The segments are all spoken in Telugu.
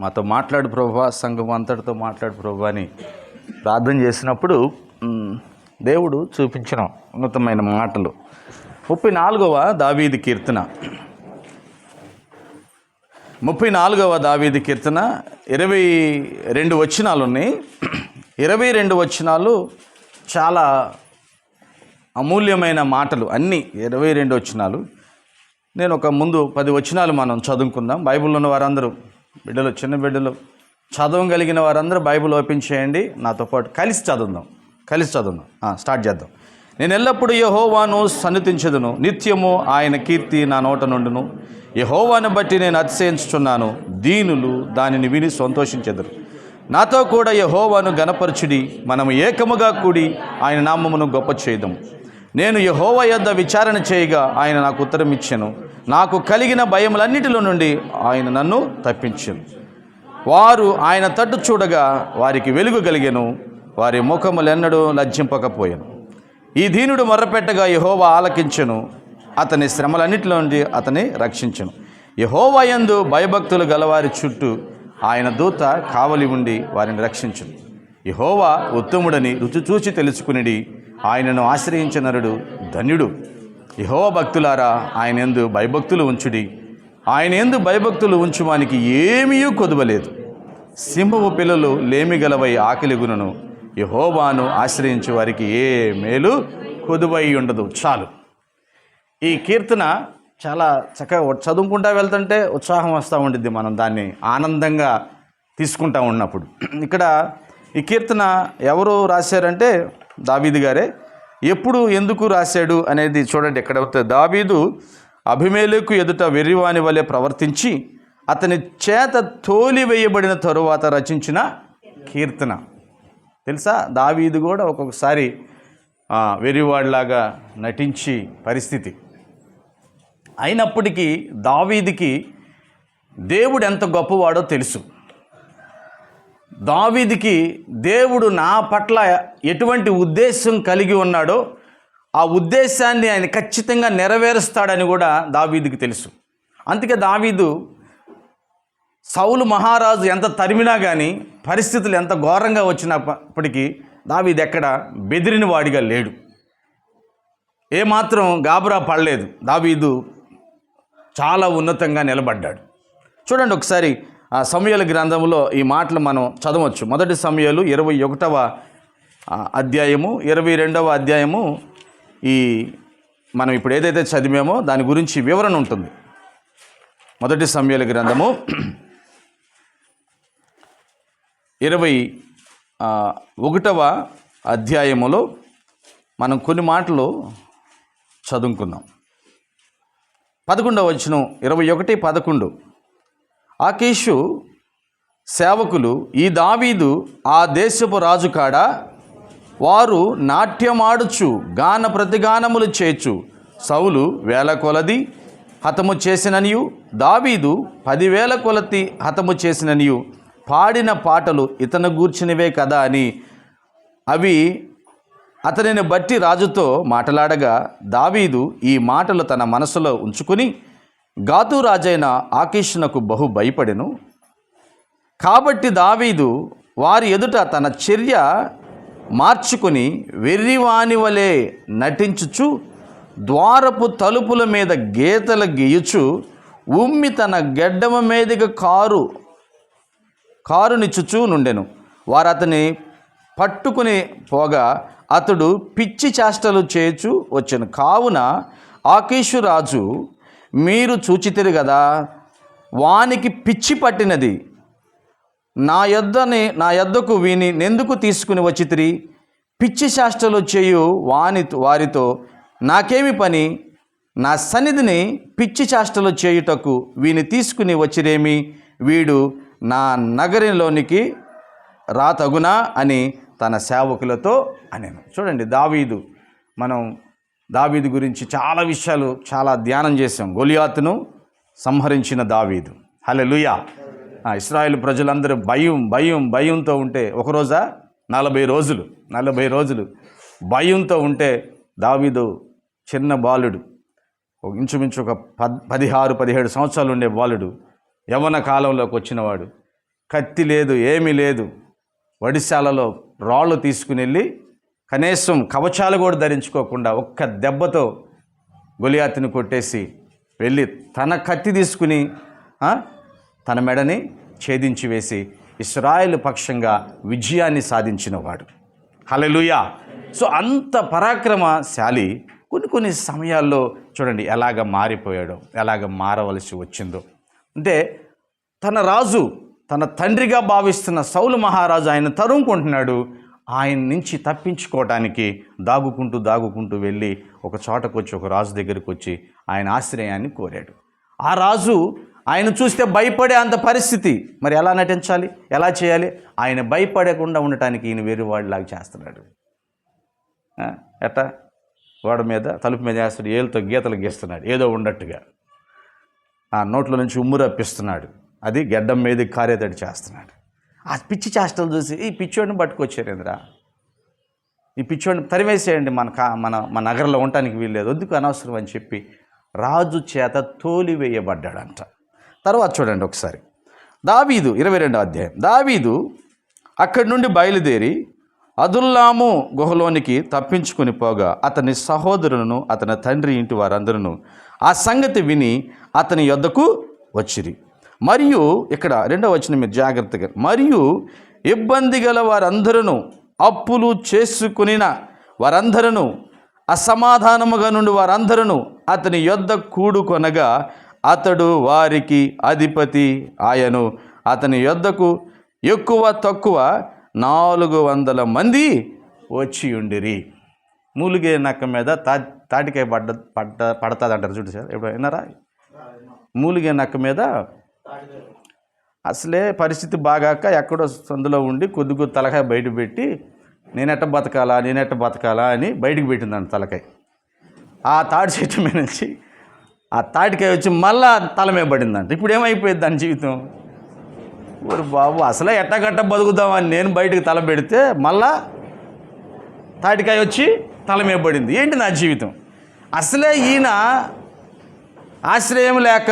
మాతో మాట్లాడు ప్రభువా, సంఘం అంతటితో మాట్లాడు ప్రభువా అని ప్రార్థన చేసినప్పుడు దేవుడు చూపించిన ఉన్నతమైన మాటలు. 34వ దావీదు కీర్తన, 34వ దావీదు కీర్తన 22 వచనాలు ఉన్నాయి. 22 వచనాలు చాలా అమూల్యమైన మాటలు, అన్నీ 22 వచనాలు. నేను ఒక ముందు 10 వచనాలు మనం చదువుకుందాం. బైబిల్లో ఉన్న వారందరూ బిడ్డలు, చిన్న బిడ్డలు, చదవగలిగిన వారందరూ బైబిల్ ఓపెన్ చేయండి, నాతో పాటు కలిసి చదువుదాం. స్టార్ట్ చేద్దాం. నేను ఎల్లప్పుడూ యెహోవాను సన్నుతించెదను, నిత్యము ఆయన కీర్తి నా నోట నుండును. యెహోవాను బట్టి నేను అతిశయించుచున్నాను, దీనులు దానిని విని సంతోషించెదరు. నాతో కూడా యెహోవాను గణపరచుడి, మనము ఏకముగా కూడి ఆయన నామమును గొప్ప చేయుదము. నేను యెహోవా యొద్ద విచారణ చేయగా ఆయన నాకు ఉత్తరం ఇచ్చెను. నాకు కలిగిన భయములన్నిటిలో నుండి ఆయన నన్ను తప్పించెను. వారు ఆయన తట్టు చూడగా వారికి వెలుగు కలిగెను, వారి ముఖములెన్నడూ లజ్జింపకపోయెను. ఈ దీనుడు మొర్రపెట్టగా యెహోవా ఆలకించెను, అతని శ్రమలన్నిటిలో నుండి అతని రక్షించెను. యెహోవా యందు భయభక్తులు గలవారి చుట్టూ ఆయన దూత కావలి ఉండి వారిని రక్షించెను. యెహోవా ఉత్తముడని రుచి చూచి తెలుసుకునిడి, ఆయనను ఆశ్రయించిన నరుడు ధన్యుడు. యెహోవా భక్తులారా, ఆయన యందు భయభక్తులు ఉంచుడి. ఆయన యందు భయభక్తులు ఉంచువానికి ఏమీ కొదువలేదు. సింహపు పిల్లలు లేమిగలవై ఆకలిగునను, యెహోవాను ఆశ్రయించే వారికి ఏ మేలు కొదువై ఉండదు. చాలు. ఈ కీర్తన చాలా చక్కగా చదువుకుంటా వెళ్తుంటే ఉత్సాహం వస్తూ ఉంటుంది, మనం దాన్ని ఆనందంగా తీసుకుంటా ఉన్నప్పుడు. ఇక్కడ ఈ కీర్తన ఎవరు రాశారంటే దావీదు గారే. ఎప్పుడు ఎందుకు రాశాడు అనేది చూడండి. ఎక్కడ దావీదు అబీమెలెకు ఎదుట వెర్రివాని వలె ప్రవర్తించి అతని చేత తోలివేయబడిన తరువాత రచించిన కీర్తన. తెలుసా, దావీదు కూడా ఒక్కొక్కసారి వెర్రివాడిలాగా నటించి పరిస్థితి. అయినప్పటికీ దావీదుకి దేవుడు ఎంత గొప్పవాడో తెలుసు. దావీదుకి దేవుడు నా పట్ల ఎటువంటి ఉద్దేశం కలిగి ఉన్నాడో ఆ ఉద్దేశాన్ని ఆయన ఖచ్చితంగా నెరవేరుస్తాడని కూడా దావీదుకి తెలుసు. అందుకే దావీదు సౌలు మహారాజు ఎంత తరిమినా కానీ, పరిస్థితులు ఎంత ఘోరంగా వచ్చినప్పటికీ దావీదు ఎక్కడ బెదిరిన వాడిగా లేడు, ఏమాత్రం గాబరా పడలేదు. దావీదు చాలా ఉన్నతంగా నిలబడ్డాడు. చూడండి ఒకసారి ఆ సమూయేలు గ్రంథంలో ఈ మాటలు మనం చదవచ్చు. 1 సమూయేలు 21వ అధ్యాయము 22వ అధ్యాయము ఈ మనం ఇప్పుడు ఏదైతే చదివామో దాని గురించి వివరణ ఉంటుంది. 1 సమూయేలు గ్రంథము 21వ అధ్యాయములో మనం కొన్ని మాటలు చదువుకుందాం. 11వ వచనం, 21:11. ఆకీషు సేవకులు, ఈ దావీదు ఆ దేశపు రాజు కాడా? వారు నాట్యమాడుచు గాన ప్రతిగానములు చేచు సౌలు 1000 కొలది హతము చేసిననియు, దావీదు 10,000 కొలది హతము చేసిననియు పాడిన పాటలు ఇతను గూర్చినవే కదా అని అవి అతనిని బట్టి రాజుతో మాట్లాడగా, దావీదు ఈ మాటలు తన మనసులో ఉంచుకుని గాతు రాజైన ఆకీషునకు బహు భయపడెను. కాబట్టి దావీదు వారి ఎదుట తన చర్య మార్చుకుని వెర్రివాని వలె నటించుచు ద్వారపు తలుపుల మీద గీతలు గీయుచు ఉమ్మి తన గెడ్డమ మీదకి కారునిచ్చుచూ నుండెను. వారు అతని పట్టుకుని పోగా అతడు పిచ్చి చేష్టలు చేయుచు వచ్చెను. కావున ఆకీషు రాజు, మీరు చూచితిరి కదా, వానికి పిచ్చి పట్టినది, నా యొద్దకు వీని నెందుకు తీసుకుని వచ్చితిరి? పిచ్చి చేష్టలు చేయు వారితో నాకేమి పని? నా సన్నిధిని పిచ్చి చేష్టలు చేయుటకు వీని తీసుకుని వచ్చిరేమి? వీడు నా నగరంలోనికి రాతగునా అని తన సేవకులతో అనెను. చూడండి, దావీదు గురించి చాలా విషయాలు చాలా ధ్యానం చేసాం. గొలియాతును సంహరించిన దావీదు. హల్లెలూయా. ఇశ్రాయేలు ప్రజలందరూ భయంతో ఉంటే, ఒకరోజా 40 రోజులు భయంతో ఉంటే దావీదు చిన్న బాలుడు, ఇంచుమించు ఒక 16-17 సంవత్సరాలు ఉండే బాలుడు యవ్వన కాలంలోకి వచ్చినవాడు, కత్తి లేదు, ఏమీ లేదు, వడిశాలలో రాళ్ళు తీసుకుని వెళ్ళి కనీసం కవచాలు కూడా ధరించుకోకుండా ఒక్క దెబ్బతో గొలియాతుని కొట్టేసి వెళ్ళి తన కత్తి తీసుకుని తన మెడని ఛేదించి వేసి ఇశ్రాయేలు పక్షంగా విజయాన్ని సాధించినవాడు. హల్లెలూయా. సో అంత పరాక్రమశాలి కొన్ని సమయాల్లో చూడండి ఎలాగ మారిపోయాడో, ఎలాగ మారవలసి వచ్చిందో. అంటే తన రాజు, తన తండ్రిగా భావిస్తున్న సౌలు మహారాజు ఆయన తరుముకుంటున్నాడు. ఆయన నుంచి తప్పించుకోవటానికి దాగుకుంటూ వెళ్ళి ఒక చోటకు వచ్చి ఒక రాజు దగ్గరికి వచ్చి ఆయన ఆశ్రయాన్ని కోరాడు. ఆ రాజు ఆయన చూస్తే భయపడే అంత పరిస్థితి. మరి ఎలా నటించాలి, ఎలా చేయాలి? ఆయన భయపడకుండా ఉండటానికి ఈయన వేరే వాడిలాగా చేస్తున్నాడు. ఎట్టా వాడి మీద, తలుపు మీద వేస్తాడు, ఏళ్ళతో గీతలు గీస్తున్నాడు ఏదో ఉన్నట్టుగా. ఆ నోట్లో నుంచి ఉమ్ము రప్పిస్తున్నాడు, అది గెడ్డం మీద కారేతడి చేస్తున్నాడు. ఆ పిచ్చి చేష్టలు చూసి ఈ పిచ్చోడిని పట్టుకొచ్చారేంద్రా, ఈ పిచ్చోడిని తరివేసేయండి, మన నగరంలో ఉండటానికి వీల్లేదు, వద్దుకు అనవసరం అని చెప్పి రాజు చేత తోలివేయబడ్డాడంట. తర్వాత చూడండి ఒకసారి దావీదు 22వ అధ్యాయం. దావీదు అక్కడి నుండి బయలుదేరి అదుల్లాము గుహలోనికి తప్పించుకుని పోగా అతని సహోదరులను అతని తండ్రి ఇంటి వారందరూ ఆ సంగతి విని అతని యొద్దకు వచ్చిరి. మరియు ఇక్కడ 2వ వచనం మీరు జాగ్రత్తగా, మరియు ఇబ్బంది గల వారందరూ, అప్పులు చేసుకునిన వారందరూ, అసమాధానముగా నుండి వారందరూ అతని యొద్ద కూడుకొనగా అతడు వారికి అధిపతి ఆయను. అతని యొద్దకు ఎక్కువ తక్కువ 400 మంది వచ్చి ఉండిరి. మూలిగే నక్క మీద తాటికాయ పడతాది అంటారు చూడు సార్, ఎప్పుడు విన్నారా? మూలిగే నక్క మీద అసలే పరిస్థితి బాగాక ఎక్కడో సందులో ఉండి కొద్ది తలకాయ బయట పెట్టి నేనెట్ట బతకాలా అని బయటికి పెట్టిందంట తలకాయ. ఆ తాటి చెట్టు మీద నుంచి ఆ తాటికాయ వచ్చి మళ్ళా తల మీద పడిందంట. ఇప్పుడు ఏమైపోయింది దాని జీవితం? ఊరు బాబు, అసలే ఎట్టగట్ట బతుకుదామని నేను బయటకు తల పెడితే మళ్ళా తాటికాయ వచ్చి తల మీద పడింది. ఏంటి నా జీవితం? అసలే ఈయన ఆశ్రయం లేక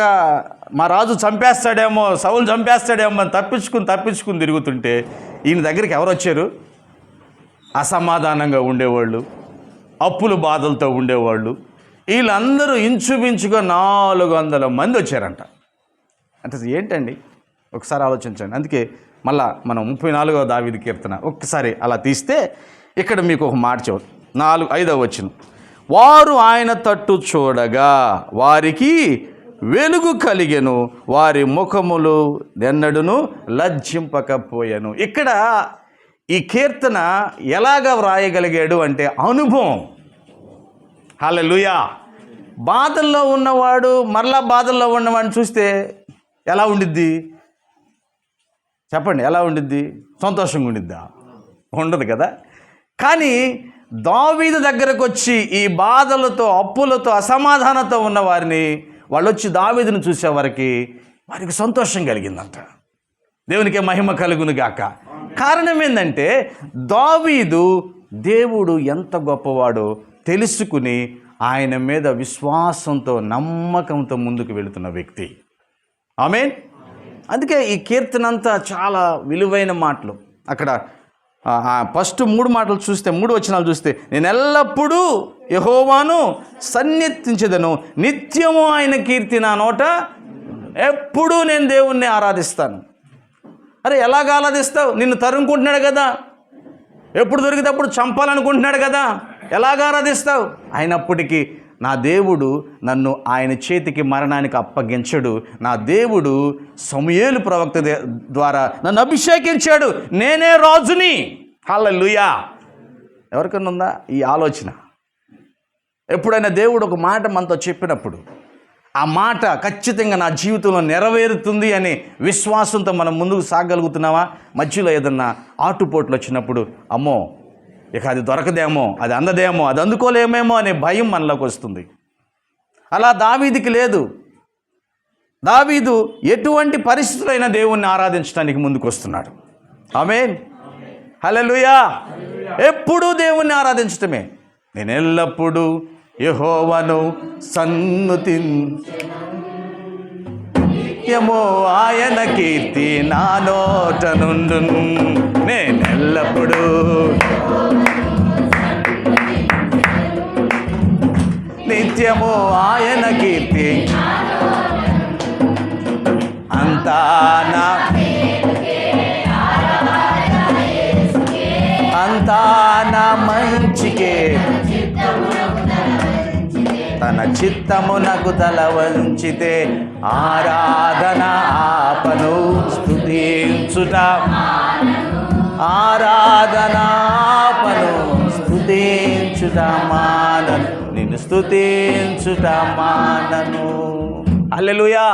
మా రాజు చంపేస్తాడేమో, సౌలు చంపేస్తాడేమో అని తప్పించుకుని తిరుగుతుంటే ఈయన దగ్గరికి ఎవరు వచ్చారు? అసమాధానంగా ఉండేవాళ్ళు, అప్పుల బాధలతో ఉండేవాళ్ళు, వీళ్ళందరూ ఇంచుమించుగా 400 మంది వచ్చారంట. అంటే ఏంటండి ఒకసారి ఆలోచించండి. అందుకే మళ్ళా మనం 34వ దావీదు కీర్తన ఒక్కసారి అలా తీస్తే ఇక్కడ మీకు ఒక మాట చదువు, 5వ వచనం. వారు ఆయన తట్టు చూడగా వారికి వెలుగు కలిగెను, వారి ముఖములు ఎన్నడూను లజ్జింపకపోయెను. ఇక్కడ ఈ కీర్తన ఎలాగ వ్రాయగలిగాడు అంటే అనుభవం. హల్లెలూయా. బాధల్లో ఉన్నవాడు మరలా బాధల్లో ఉన్నవాడిని చూస్తే ఎలా ఉండిద్ది చెప్పండి? ఎలా ఉండిద్ది? సంతోషంగా ఉండిద్దా? ఉండదు కదా. కానీ దావీదు దగ్గరకు వచ్చి ఈ బాధలతో, అప్పులతో, అసమాధానంతో ఉన్న వారిని వాళ్ళు వచ్చి దావీదును చూసేవారికి వారికి సంతోషం కలిగిందంట. దేవునికి మహిమ కలుగును గాక. కారణం ఏంటంటే దావీదు దేవుడు ఎంత గొప్పవాడో తెలుసుకుని ఆయన మీద విశ్వాసంతో, నమ్మకంతో ముందుకు వెళుతున్న వ్యక్తి. ఆమేన్. అందుకే ఈ కీర్తన అంతా చాలా విలువైన మాటలు. అక్కడ ఫస్ట్ 3 మాటలు చూస్తే, 3 వచనాలు చూస్తే, నేను ఎల్లప్పుడూ యెహోవాను సన్నిధించెదను, నిత్యము ఆయన కీర్తి నా నోట, ఎప్పుడూ నేను దేవుణ్ణి ఆరాధిస్తాను. అరే ఎలాగ ఆరాధిస్తావు? నిన్ను తరుముకుంటున్నాడు కదా, ఎప్పుడు దొరికితే అప్పుడు చంపాలనుకుంటున్నాడు కదా, ఎలాగ ఆరాధిస్తావు? అయినప్పటికీ నా దేవుడు నన్ను ఆయన చేతికి మరణానికి అప్పగించడు. నా దేవుడు సమూయేలు ప్రవక్త ద్వారా నన్ను అభిషేకించాడు, నేనే రాజుని. హల్లెలూయా. ఎవరికన్నా ఉందా ఈ ఆలోచన? ఎప్పుడైనా దేవుడు ఒక మాట మనతో చెప్పినప్పుడు ఆ మాట ఖచ్చితంగా నా జీవితంలో నెరవేరుతుంది అనే విశ్వాసంతో మనం ముందుకు సాగలుగుతున్నావా? మధ్యలో ఏదన్నా ఆటుపోట్లు వచ్చినప్పుడు అమ్మో ఇక అది దొరకదేమో, అది అందదేమో, అది అందుకోలేమేమో అనే భయం మనలోకి వస్తుంది. అలా దావీదుకి లేదు. దావీదు ఎటువంటి పరిస్థితులైనా దేవుణ్ణి ఆరాధించడానికి ముందుకు వస్తున్నాడు. ఆమేన్. హల్లెలూయా. ఎప్పుడూ దేవుణ్ణి ఆరాధించటమే. నేను ఎల్లప్పుడూ యెహోవాను సన్నుతించెదను, నిత్యము ఆయన కీర్తి నా నోట నుండు, నేనెల్లప్పుడూ నిత్యము ఆయన కీర్తి అంతా నా మంచికే, తన చిత్తమునకు తల వంచితే ఆరాధన ఆపను, స్తుతించుట ఆరాధన ఆపను, స్తుతించుట మానను, నిన్ను స్తుతించుట మానను. హల్లెలూయా.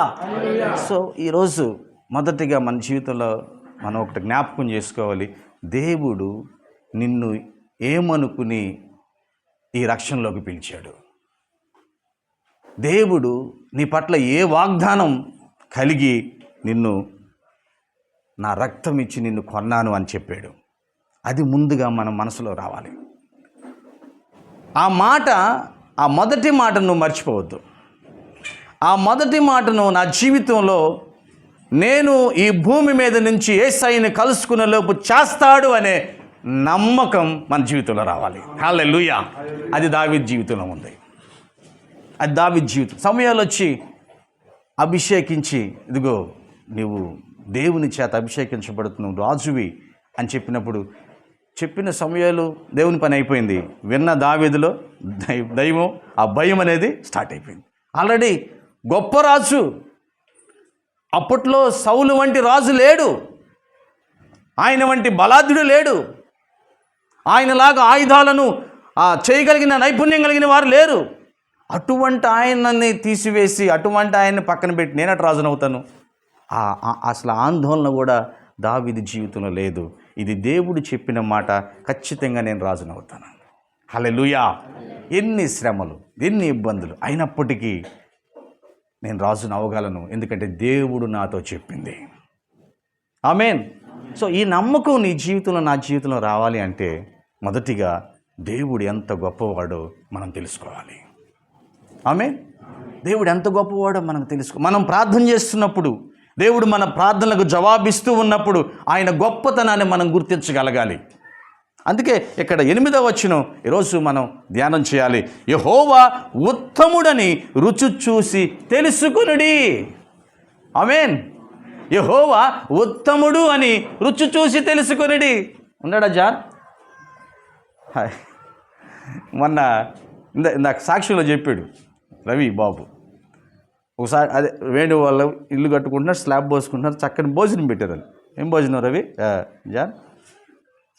సో ఈరోజు మొదటిగా మన జీవితంలో మనం ఒకటి జ్ఞాపకం చేసుకోవాలి. దేవుడు నిన్ను ఏమనుకుని ఈ రక్షణలోకి పిలిచాడు? దేవుడు నీ పట్ల ఏ వాగ్దానం కలిగి నిన్ను నా రక్తం ఇచ్చి నిన్ను కొన్నాను అని చెప్పాడు? అది ముందుగా మన మనసులో రావాలి. ఆ మొదటి మాటను నువ్వు మర్చిపోవద్దు. ఆ మొదటి మాటను నా జీవితంలో నేను ఈ భూమి మీద నుంచి యేసయ్యని కలుసుకునే లోపు చేస్తాడు అనే నమ్మకం మన జీవితంలో రావాలి. హల్లెలూయా. అది దావీదు జీవితంలో ఉంది. అది దావీదు జీవితం. సమయాలు వచ్చి అభిషేకించి, ఇదిగో నువ్వు దేవుని చేత అభిషేకించబడుతున్నావు, రాజువి అని చెప్పిన సమయాలు దేవుని పని అయిపోయింది. విన్న దావీదులో దైవం, ఆ భయం అనేది స్టార్ట్ అయిపోయింది. ఆల్రెడీ గొప్ప రాజు. అప్పట్లో సౌలు వంటి రాజు లేడు, ఆయన వంటి బలాఢ్యుడు లేడు, ఆయనలాగా ఆయుధాలను చేయగలిగిన నైపుణ్యం కలిగిన వారు లేరు. అటువంటి ఆయనని తీసివేసి, అటువంటి ఆయన్ని పక్కన పెట్టి నేనట రాజునవుతాను, అసలు ఆందోళన కూడా దావీదు జీవితంలో లేదు. ఇది దేవుడు చెప్పిన మాట, ఖచ్చితంగా నేను రాజునవుతాను. హల్లెలూయా. ఎన్ని శ్రమలు, ఎన్ని ఇబ్బందులు అయినప్పటికీ నేను రాజును అవ్వగలను, ఎందుకంటే దేవుడు నాతో చెప్పింది. ఆమేన్. సో ఈ నమ్మకం నీ జీవితంలో, నా జీవితంలో రావాలి అంటే మొదటిగా దేవుడు ఎంత గొప్పవాడో మనం తెలుసుకోవాలి. ఆమేన్. దేవుడు ఎంత గొప్పవాడో మనం మనం ప్రార్థన చేస్తున్నప్పుడు, దేవుడు మన ప్రార్థనలకు జవాబిస్తూ ఉన్నప్పుడు ఆయన గొప్పతనాన్ని మనం గుర్తించగలగాలి. అందుకే ఇక్కడ 8వ వచనం ఈరోజు మనం ధ్యానం చేయాలి. యెహోవా ఉత్తముడని రుచి చూసి తెలుసుకొనుడి. ఆమేన్. యెహోవా ఉత్తముడు అని రుచి చూసి తెలుసుకొనుడి. ఉన్నాడా జాన్? మొన్న ఇందాక సాక్ష్యంలో చెప్పాడు రవి బాబు. ఒకసారి అదే వేణు వాళ్ళు ఇల్లు కట్టుకుంటున్నారు, స్లాబ్ పోసుకుంటున్నారు, చక్కని భోజనం పెట్టారు. ఏం భోజనం రవి? జాన్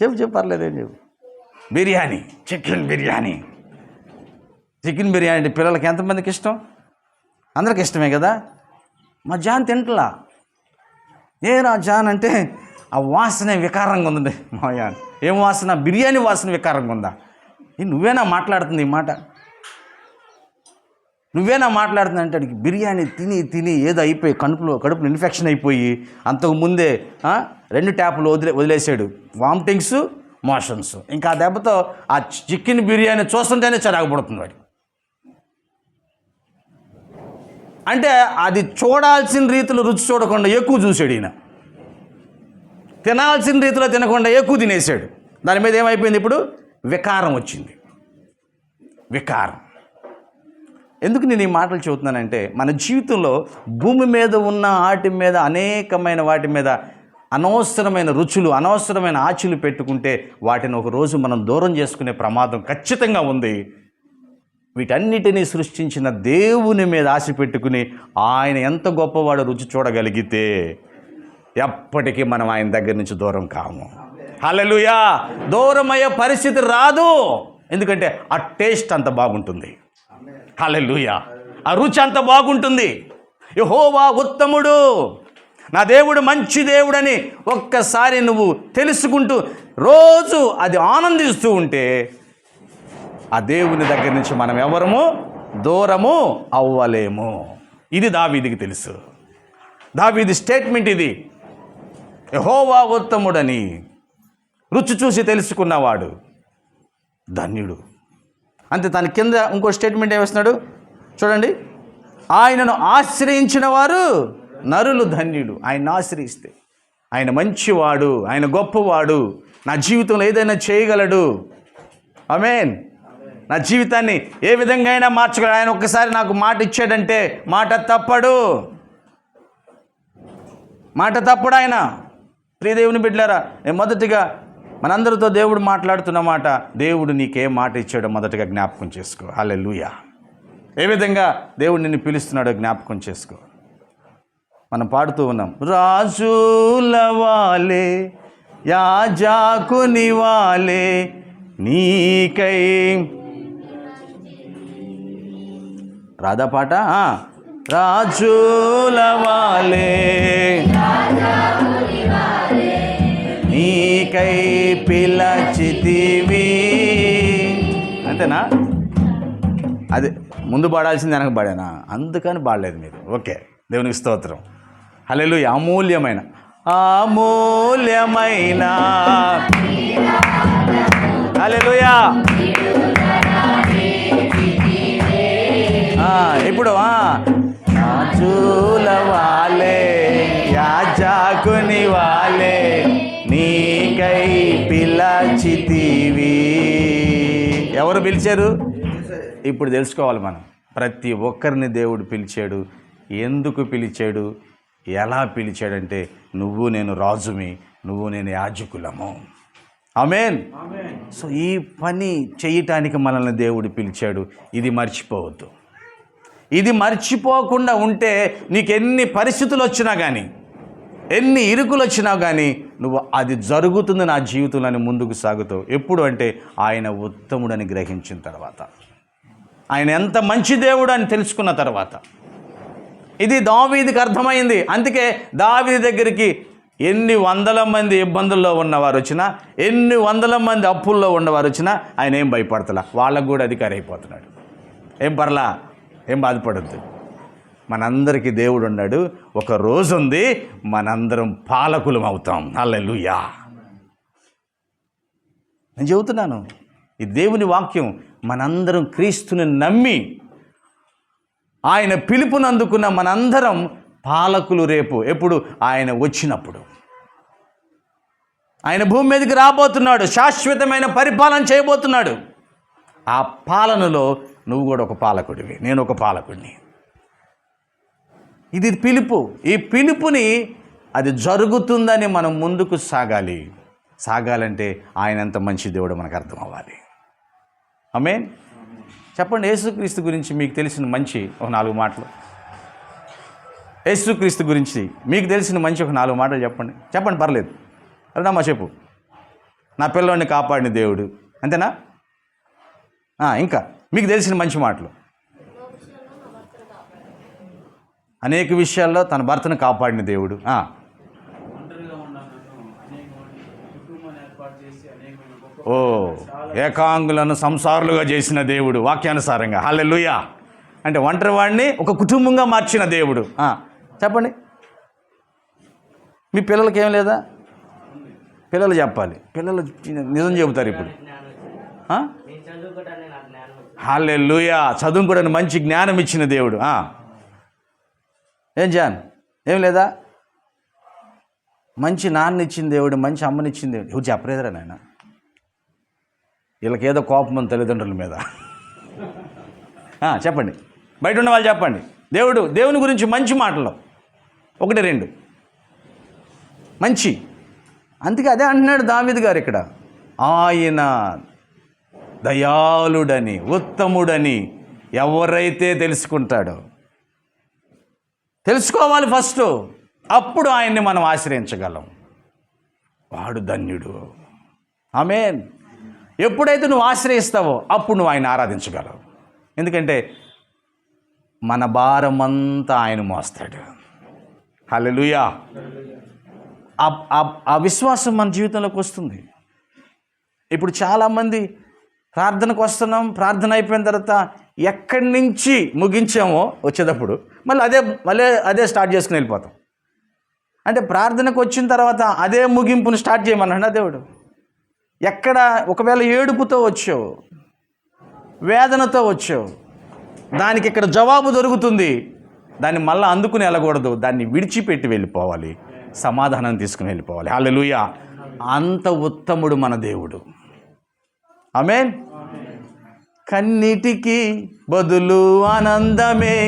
చెప్పు పర్లేదేం చెప్పు. బిర్యానీ, చికెన్ బిర్యానీ అంటే పిల్లలకి ఎంతమందికి ఇష్టం? అందరికి ఇష్టమే కదా. మా జాన్ తింటలా. ఏరా జాన్ అంటే ఆ వాసన వికారంగా ఉంది మా జాన్. ఏం వాసన? బిర్యానీ వాసన వికారంగా ఉందా? నువ్వేనా మాట్లాడుతుంది ఈ మాట? నువ్వేనా మాట్లాడుతుంది అంటే అడిగి బిర్యానీ తిని ఏదో అయిపోయి కడుపులో ఇన్ఫెక్షన్ అయిపోయి అంతకుముందే 2 ట్యాపులు వదిలేసాడు, వామిటింగ్స్, మోషన్స్. ఇంకా ఆ దెబ్బతో ఆ చికెన్ బిర్యానీ చూస్తుంటేనే చిరాకుపడుతుంది వాడు. అంటే అది చూడాల్సిన రీతిలో రుచి చూడకుండా ఎక్కువ చూసాడు ఈయన. తినాల్సిన రీతిలో తినకుండా ఎక్కువ తినేసాడు. దాని మీద ఏమైపోయింది? ఇప్పుడు వికారం వచ్చింది. వికారం. ఎందుకు నేను ఈ మాటలు చెబుతున్నానంటే, మన జీవితంలో భూమి మీద ఉన్న వాటి మీద, అనేకమైన వాటి మీద అనవసరమైన రుచులు, అనవసరమైన ఆశలు పెట్టుకుంటే వాటిని ఒకరోజు మనం దూరం చేసుకునే ప్రమాదం ఖచ్చితంగా ఉంది. వీటన్నిటినీ సృష్టించిన దేవుని మీద ఆశ పెట్టుకుని ఆయన ఎంత గొప్పవాడో రుచి చూడగలిగితే ఎప్పటికీ మనం ఆయన దగ్గర నుంచి దూరం కాము. హల్లెలూయా. దూరమయ్యే పరిస్థితి రాదు, ఎందుకంటే ఆ టేస్ట్ అంత బాగుంటుంది. హల్లెలూయా. ఆ రుచి అంత బాగుంటుంది. యెహోవా ఉత్తముడు, నా దేవుడు మంచి దేవుడని ఒక్కసారి నువ్వు తెలుసుకుంటూ రోజు అది ఆనందిస్తూ ఉంటే ఆ దేవుని దగ్గర నుంచి మనం ఎవరము దూరము అవ్వలేము. ఇది దావీదుకి తెలుసు. దావీదు స్టేట్మెంట్ ఇది. యెహోవా ఉత్తముడని రుచి చూసి తెలుసుకున్నవాడు ధన్యుడు. అంతే. తన కింద ఇంకో స్టేట్మెంట్ ఏమిస్తున్నాడు చూడండి. ఆయనను ఆశ్రయించిన వారు నరులు ధన్యులు ఆయన్ని ఆశ్రయిస్తే. ఆయన మంచివాడు, ఆయన గొప్పవాడు, నా జీవితంలో ఏదైనా చేయగలడు. ఆమేన్. నా జీవితాన్ని ఏ విధంగా అయినా మార్చగలడు. ఆయన ఒక్కసారి నాకు మాట ఇచ్చాడంటే మాట తప్పడు, మాట తప్పడు ఆయన. ప్రియ దేవుని బిడ్డలారా, నేను మొదటిగా మనందరితో దేవుడు మాట్లాడుతున్న మాట, దేవుడు నీకేం మాట ఇచ్చాడో మొదటగా జ్ఞాపకం చేసుకో. హల్లెలూయా. ఏ విధంగా దేవుడు నిన్ను పిలుస్తున్నాడో జ్ఞాపకం చేసుకో. మనం పాడుతూ ఉన్నాం, రాజుల వాలే యాజకుని వాలే నీకై. రాధా పాట, రాజుల వాలే నీకై పిలచితివి. అంతేనా? అదే ముందు పాడాల్సింది వెనక పాడానా? అందుకని పాడలేదు మీరు. ఓకే, దేవునికి స్తోత్రం. హల్లెలూయా. అమూల్యమైన హల్లెలూయా. ఇప్పుడు రాజుల వాలే యాజకుని వాలే నీకై పిలచితివి. ఎవరు పిలిచారు? ఇప్పుడు తెలుసుకోవాలి మనం. ప్రతి ఒక్కరిని దేవుడు పిలిచాడు. ఎందుకు పిలిచాడు, ఎలా పిలిచాడంటే, నువ్వు నేను రాజుమి, నువ్వు నేను యాజకులము. ఆమేన్. సో ఈ పని చేయటానికి మనల్ని దేవుడు పిలిచాడు. ఇది మర్చిపోవద్దు. ఇది మర్చిపోకుండా ఉంటే నీకు ఎన్ని పరిస్థితులు వచ్చినా కానీ, ఎన్ని ఇరుకులు వచ్చినా కానీ, నువ్వు అది జరుగుతుంది నా జీవితంలో ముందుకు సాగుతావు. ఎప్పుడు అంటే ఆయన ఉత్తముడని గ్రహించిన తర్వాత, ఆయన ఎంత మంచి దేవుడు అని తెలుసుకున్న తర్వాత. ఇది దావీదుకి అర్థమైంది. అందుకే దావీదు దగ్గరికి ఎన్ని వందల మంది ఇబ్బందుల్లో ఉన్నవారు వచ్చినా, ఎన్ని వందల మంది అప్పుల్లో ఉన్నవారు వచ్చినా ఆయన ఏం భయపడతలా. వాళ్ళకు కూడా అధికారి అయిపోతున్నాడు. ఏం పర్లా, ఏం బాధపడద్దు. మనందరికీ దేవుడు ఉన్నాడు. ఒక రోజు ఉంది, మనందరం పాలకులం అవుతాం. హల్లెలూయా. నేను చెబుతున్నాను, ఈ దేవుని వాక్యం. మనందరం క్రీస్తుని నమ్మి ఆయన పిలుపునందుకున్న మనందరం పాలకులు రేపు. ఎప్పుడు? ఆయన వచ్చినప్పుడు. ఆయన భూమి మీదకి రాబోతున్నాడు, శాశ్వతమైన పరిపాలన చేయబోతున్నాడు. ఆ పాలనలో నువ్వు కూడా ఒక పాలకుడివి, నేను ఒక పాలకుడిని. ఇది పిలుపు. ఈ పిలుపుని అది జరుగుతుందని మనం ముందుకు సాగాలి. సాగాలంటే ఆయన ఎంత మంచి దేవుడో మనకు అర్థం అవ్వాలి. ఆమేన్. చెప్పండి, యేసుక్రీస్తు గురించి మీకు తెలిసిన మంచి ఒక 4 మాటలు. యేసుక్రీస్తు గురించి మీకు తెలిసిన మంచి ఒక 4 మాటలు చెప్పండి. చెప్పండి, పర్లేదు. అర్థమ్మా చెప్పు. నా పిల్లోడిని కాపాడిన దేవుడు. అంతేనా? ఇంకా మీకు తెలిసిన మంచి మాటలు. అనేక విషయాల్లో తన భర్తను కాపాడిన దేవుడు. ఓ ఏకాంగులను సంసారులుగా చేసిన దేవుడు వాక్యానుసారంగా. హల్లెలూయా. అంటే ఒంటరి వాడిని ఒక కుటుంబంగా మార్చిన దేవుడు. చెప్పండి. మీ పిల్లలకి ఏం లేదా? పిల్లలు చెప్పాలి. పిల్లలు నిజం చెబుతారు ఇప్పుడు. హల్లెలూయా. చదువుకోవడానికి మంచి జ్ఞానం ఇచ్చిన దేవుడు. ఏం జాన్, ఏం లేదా? మంచి నాన్న ఇచ్చిన దేవుడు, మంచి అమ్మనిచ్చిన దేవుడు. ఎవరు చెప్పలేదురా నాయన? వీళ్ళకేదో కోపం ఉంది తల్లిదండ్రుల మీద. చెప్పండి, బయట ఉన్న వాళ్ళు చెప్పండి. దేవుని గురించి మంచి మాటలు 1, 2 మంచి. అందుకే అదే అంటున్నాడు దావీదు గారు ఇక్కడ. ఆయన దయాళుడని, ఉత్తముడని ఎవరైతే తెలుసుకుంటాడో, తెలుసుకోవాలి ఫస్ట్, అప్పుడు ఆయన్ని మనం ఆశ్రయించగలం. వాడు ధన్యుడు. ఆమేన్. ఎప్పుడైతే నువ్వు ఆశ్రయిస్తావో అప్పుడు నువ్వు ఆయన ఆరాధించగలవు. ఎందుకంటే మన భారం అంతా ఆయన మోస్తాడు. హల్లెలూయా. ఆ విశ్వాసం మన జీవితంలోకి వస్తుంది. ఇప్పుడు చాలామంది ప్రార్థనకు వస్తున్నాం, ప్రార్థన అయిపోయిన తర్వాత ఎక్కడి నుంచి ముగించామో వచ్చేటప్పుడు మళ్ళీ అదే స్టార్ట్ చేసుకుని వెళ్ళిపోతాం. అంటే ప్రార్థనకు వచ్చిన తర్వాత అదే ముగింపును స్టార్ట్ చేయమన్నాడు దేవుడు. ఎక్కడ ఒకవేళ ఏడుపుతో వచ్చావు, వేదనతో వచ్చావు, దానికి ఇక్కడ జవాబు దొరుకుతుంది. దాన్ని మళ్ళీ అందుకుని వెళ్ళకూడదు, దాన్ని విడిచిపెట్టి వెళ్ళిపోవాలి, సమాధానం తీసుకుని వెళ్ళిపోవాలి. హల్లెలూయా. అంత ఉత్తముడు మన దేవుడు. ఆమేన్. కన్నిటికి బదులు ఆనందమే,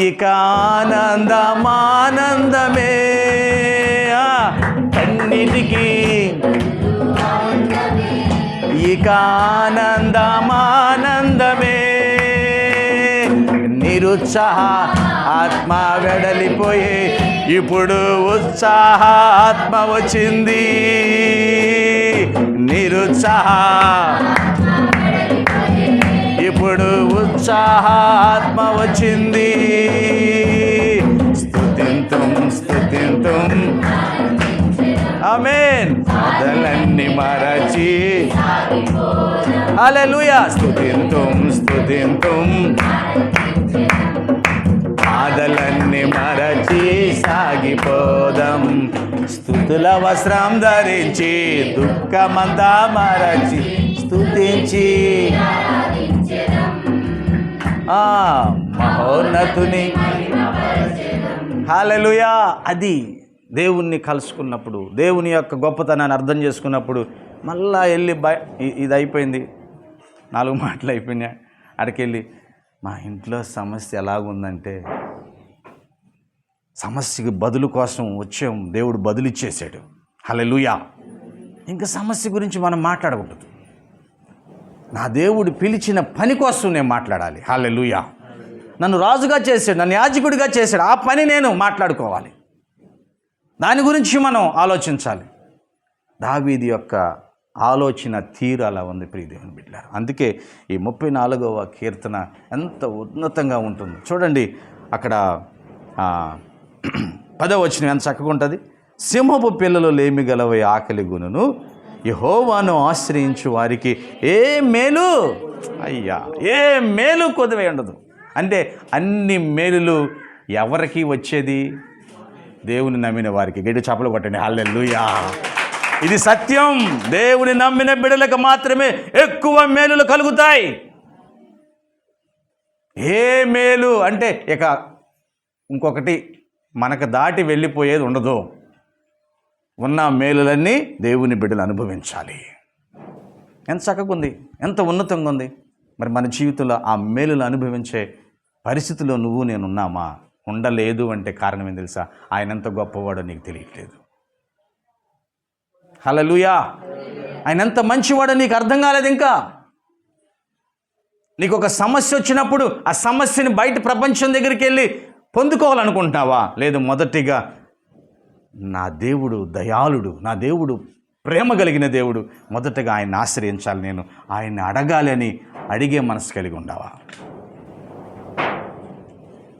ఇక ఆనందమానందమే. కన్నిటికి ఇక ఆనందమానందమే. నిరుత్సాహ ఆత్మ వెడలిపోయే, ఇప్పుడు ఉత్సాహ ఆత్మ వచ్చింది. నిరుత్సాహ ఇప్పుడు ఉత్సాహ ఆత్మ వచ్చింది. స్తుతింతుం స్తుతింతుం. ఆమేన్. బాధలన్నీ మరచి, హల్లెలూయా. స్తుతింతుం స్తుతింతుం. బాధలన్నీ మరచి సాగిపోదాం, స్తుతుల వస్త్రం ధరించి దుఃఖమంతా మరచి స్తుతించి మహోన్నతుని. హల్లెలూయా. అది దేవుణ్ణి కలుసుకున్నప్పుడు, దేవుని యొక్క గొప్పతనాన్ని అర్థం చేసుకున్నప్పుడు మళ్ళా వెళ్ళి ఇది అయిపోయింది, 4 మాటలు అయిపోయినాయి, అక్కడికెళ్ళి మా ఇంట్లో సమస్య ఎలాగుందంటే, సమస్యకి బదులు కోసం వచ్చాం, దేవుడు బదులు ఇచ్చేసాడు. హల్లెలూయా. ఇంకా సమస్య గురించి మనం మాట్లాడకూడదు. నా దేవుడు పిలిచిన పని కోసం నేను మాట్లాడాలి. హల్లెలూయా. నన్ను రాజుగా చేశాడు, నన్ను యాజకుడిగా చేశాడు, ఆ పని నేను మాట్లాడుకోవాలి, దాని గురించి మనం ఆలోచించాలి. దావీదు యొక్క ఆలోచన తీరు అలా ఉంది ప్రియ దేవుని బిడ్డలారా. అందుకే ఈ 34వ కీర్తన ఎంత ఉన్నతంగా ఉంటుంది చూడండి. అక్కడ 10వ వచనం ఎంత చక్కగా ఉంటుంది. సింహపు పిల్లలు లేమి గలవై ఆకలి గునును, యెహోవాను ఆశ్రయించు వారికి ఏ మేలు, అయ్యా ఏ మేలు కొదవే ఉండదు. అంటే అన్ని మేలులు ఎవరికి వచ్చేది? దేవుని నమ్మిన వారికి. గట్టి చప్పలు కొట్టండి. హల్లెలూయా. ఇది సత్యం. దేవుని నమ్మిన బిడ్డలకు మాత్రమే ఎక్కువ మేలులు కలుగుతాయి. ఏ మేలు అంటే ఇక ఇంకొకటి మనకు దాటి వెళ్ళిపోయేది ఉండదు. ఉన్న మేలులన్నీ దేవుని బిడ్డలు అనుభవించాలి. ఎంత చక్కగా ఉంది, ఎంత ఉన్నతంగా ఉంది. మరి మన జీవితంలో ఆ మేలులు అనుభవించే పరిస్థితిలో నువ్వు నేనున్నామా? ఉండలేదు అంటే కారణం ఏం తెలుసా? ఆయన ఎంత గొప్పవాడో నీకు తెలియట్లేదు. హల్లెలూయా. ఆయన ఎంత మంచివాడో నీకు అర్థం కాలేదు. ఇంకా నీకు ఒక సమస్య వచ్చినప్పుడు ఆ సమస్యని బయట ప్రపంచం దగ్గరికి వెళ్ళి పొందుకోవాలనుకుంటున్నావా? లేదు, మొదటిగా నా దేవుడు దయాళుడు, నా దేవుడు ప్రేమ కలిగిన దేవుడు, మొదటగా ఆయన్ని ఆశ్రయించాలి, నేను ఆయన్ని అడగాలి అని అడిగే మనసు కలిగి ఉండవా?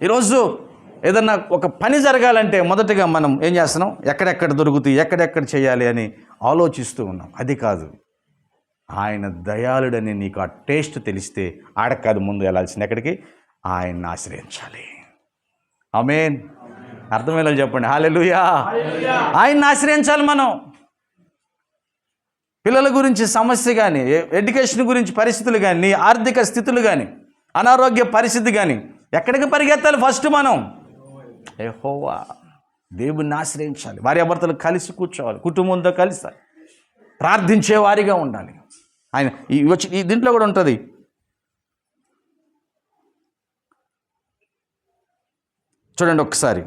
ఈరోజు ఏదన్నా ఒక పని జరగాలంటే మొదటగా మనం ఏం చేస్తున్నాం? ఎక్కడెక్కడ దొరుకుతాయి, ఎక్కడెక్కడ చేయాలి అని ఆలోచిస్తూ ఉన్నాం. అది కాదు, ఆయన దయాళుడని నీకు ఆ టేస్ట్ తెలిస్తే ఆడకు కాదు ముందు వెళ్ళాల్సింది ఎక్కడికి? ఆయన్ని ఆశ్రయించాలి. ఆమేన్. అర్థమయ్యేలా చెప్పండి. హల్లెలూయా. ఆయన్ని ఆశ్రయించాలి మనం. పిల్లల గురించి సమస్య కానీ, ఎడ్యుకేషన్ గురించి పరిస్థితులు కానీ, నీ ఆర్థిక స్థితులు కానీ, అనారోగ్య పరిస్థితి కానీ, ఎక్కడికి పరిగెత్తాలి? ఫస్ట్ మనం యెహోవా దేవుణ్ణి ఆశ్రయించాలి. భార్యాభర్తలు కలిసి కూర్చోవాలి, కుటుంబంతో కలిసి ప్రార్థించే వారిగా ఉండాలి. ఆయన ఈ దీంట్లో కూడా ఉంటుంది. చూడండి ఒకసారి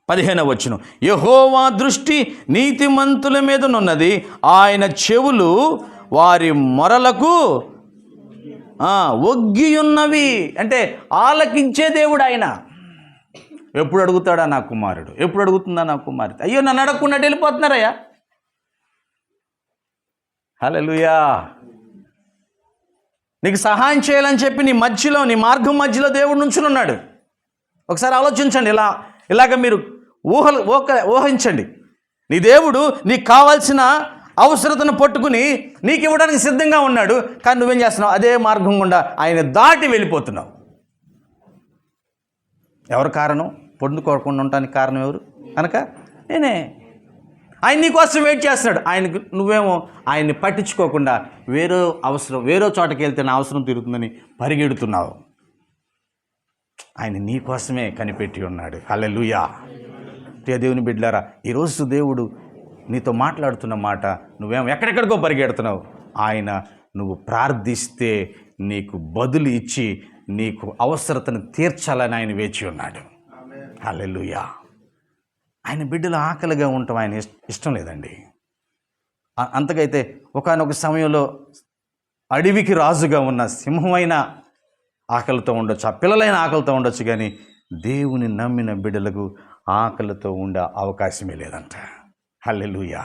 15వ వచనం. యెహోవా దృష్టి నీతిమంతుల మీదనున్నది, ఆయన చెవులు వారి మొరలకు ఒగ్గియున్నవి. అంటే ఆలకించే దేవుడు ఆయన. ఎప్పుడు అడుగుతాడా నా కుమారుడు, ఎప్పుడు అడుగుతుందా నా కుమార్తె? అయ్యో నన్ను అడగకుండా వెళ్ళిపోతున్నారయ్యా. హల్లెలూయా. నీకు సహాయం చేయాలని చెప్పి నీ మధ్యలో, నీ మార్గం మధ్యలో దేవుడు నుంచున్నాడు. ఒకసారి ఆలోచించండి. ఇలాగ మీరు ఊహించండి. నీ దేవుడు నీకు కావాల్సిన అవసరతను పట్టుకుని నీకు ఇవ్వడానికి సిద్ధంగా ఉన్నాడు. కానీ నువ్వేం చేస్తున్నావు? అదే మార్గం గుండా ఆయన దాటి వెళ్ళిపోతున్నావు. ఎవరు కారణం? పొందుకోకుండా ఉండటానికి కారణం ఎవరు? కనుక నేనే. ఆయన నీకోసం వెయిట్ చేస్తున్నాడు. నువ్వేమో ఆయన్ని పట్టించుకోకుండా వేరే చోటకి వెళ్తే నా అవసరం తీరుతుందని పరిగెడుతున్నావు. ఆయన నీ కోసమే కనిపెట్టి ఉన్నాడు. హల్లెలూయా. ప్రియ దేవుని బిడ్డలారా, ఈరోజు దేవుడు నీతో మాట్లాడుతున్న మాట, నువ్వేమో ఎక్కడెక్కడికో పరిగెడుతున్నావు. ఆయన నువ్వు ప్రార్థిస్తే నీకు బదులు ఇచ్చి నీకు అవసరతను తీర్చాలని ఆయన వేచి ఉన్నాడు. హల్లెలూయా. ఆయన బిడ్డలు ఆకలిగా ఉండటం ఆయన ఇష్టం లేదండి. అంతకైతే ఒకానొక సమయంలో అడవికి రాజుగా ఉన్న సింహమైన ఆకలితో ఉండొచ్చు, ఆ పిల్లలైన ఆకలితో ఉండొచ్చు, కానీ దేవుని నమ్మిన బిడ్డలకు ఆకలితో ఉండే అవకాశమే లేదంట. హల్లెలూయా.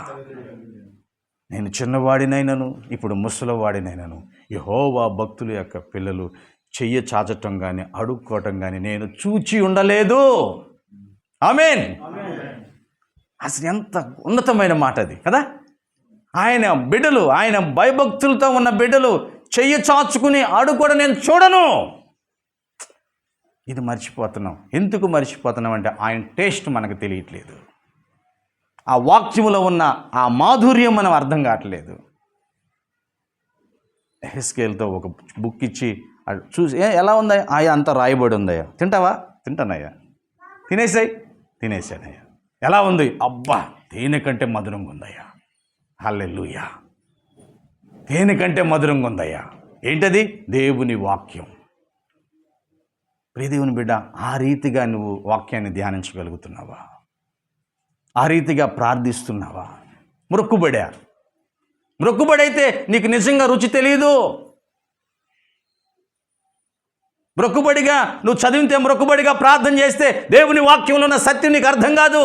నేను చిన్నవాడినైనను ఇప్పుడు ముసలివాడినైనను యెహోవా భక్తుల యొక్క పిల్లలు చెయ్యి చాచటం కానీ అడుక్కోవటం కానీ నేను చూచి ఉండలేదు. ఆమేన్. అసలు ఎంత ఉన్నతమైన మాట అది కదా. ఆయన బిడ్డలు, ఆయన భయభక్తులతో ఉన్న బిడ్డలు చెయ్యి చాచుకుని అడుక్కోవడం నేను చూడను. ఇది మర్చిపోతున్నాం. ఎందుకు మర్చిపోతున్నాం అంటే ఆయన టేస్ట్ మనకు తెలియట్లేదు. ఆ వాక్యములో ఉన్న ఆ మాధుర్యం మనం అర్థం కావట్లేదు. ఎహెస్కేల్తో ఒక బుక్ ఇచ్చి చూసి ఎలా ఉందా, ఆయా అంతా రాయబడి ఉందయ్యా, తింటావా, తింటానయ్యా, తినేసానయ్యా, ఎలా ఉంది, అబ్బా దేనికంటే మధురంగా ఉందయ్యా. హల్లెలూయా. దేనికంటే మధురంగా ఉందయ్యా. ఏంటది? దేవుని వాక్యం. ప్రియ దేవుని బిడ్డ, ఆ రీతిగా నువ్వు వాక్యాన్ని ధ్యానించగలుగుతున్నావా? ఆ రీతిగా ప్రార్థిస్తున్నావా? మొక్కుబడైతే నీకు నిజంగా రుచి తెలియదు. మొక్కుబడిగా నువ్వు చదివితే, మొక్కుబడిగా ప్రార్థన చేస్తే దేవుని వాక్యంలో ఉన్న సత్యం నీకు అర్థం కాదు.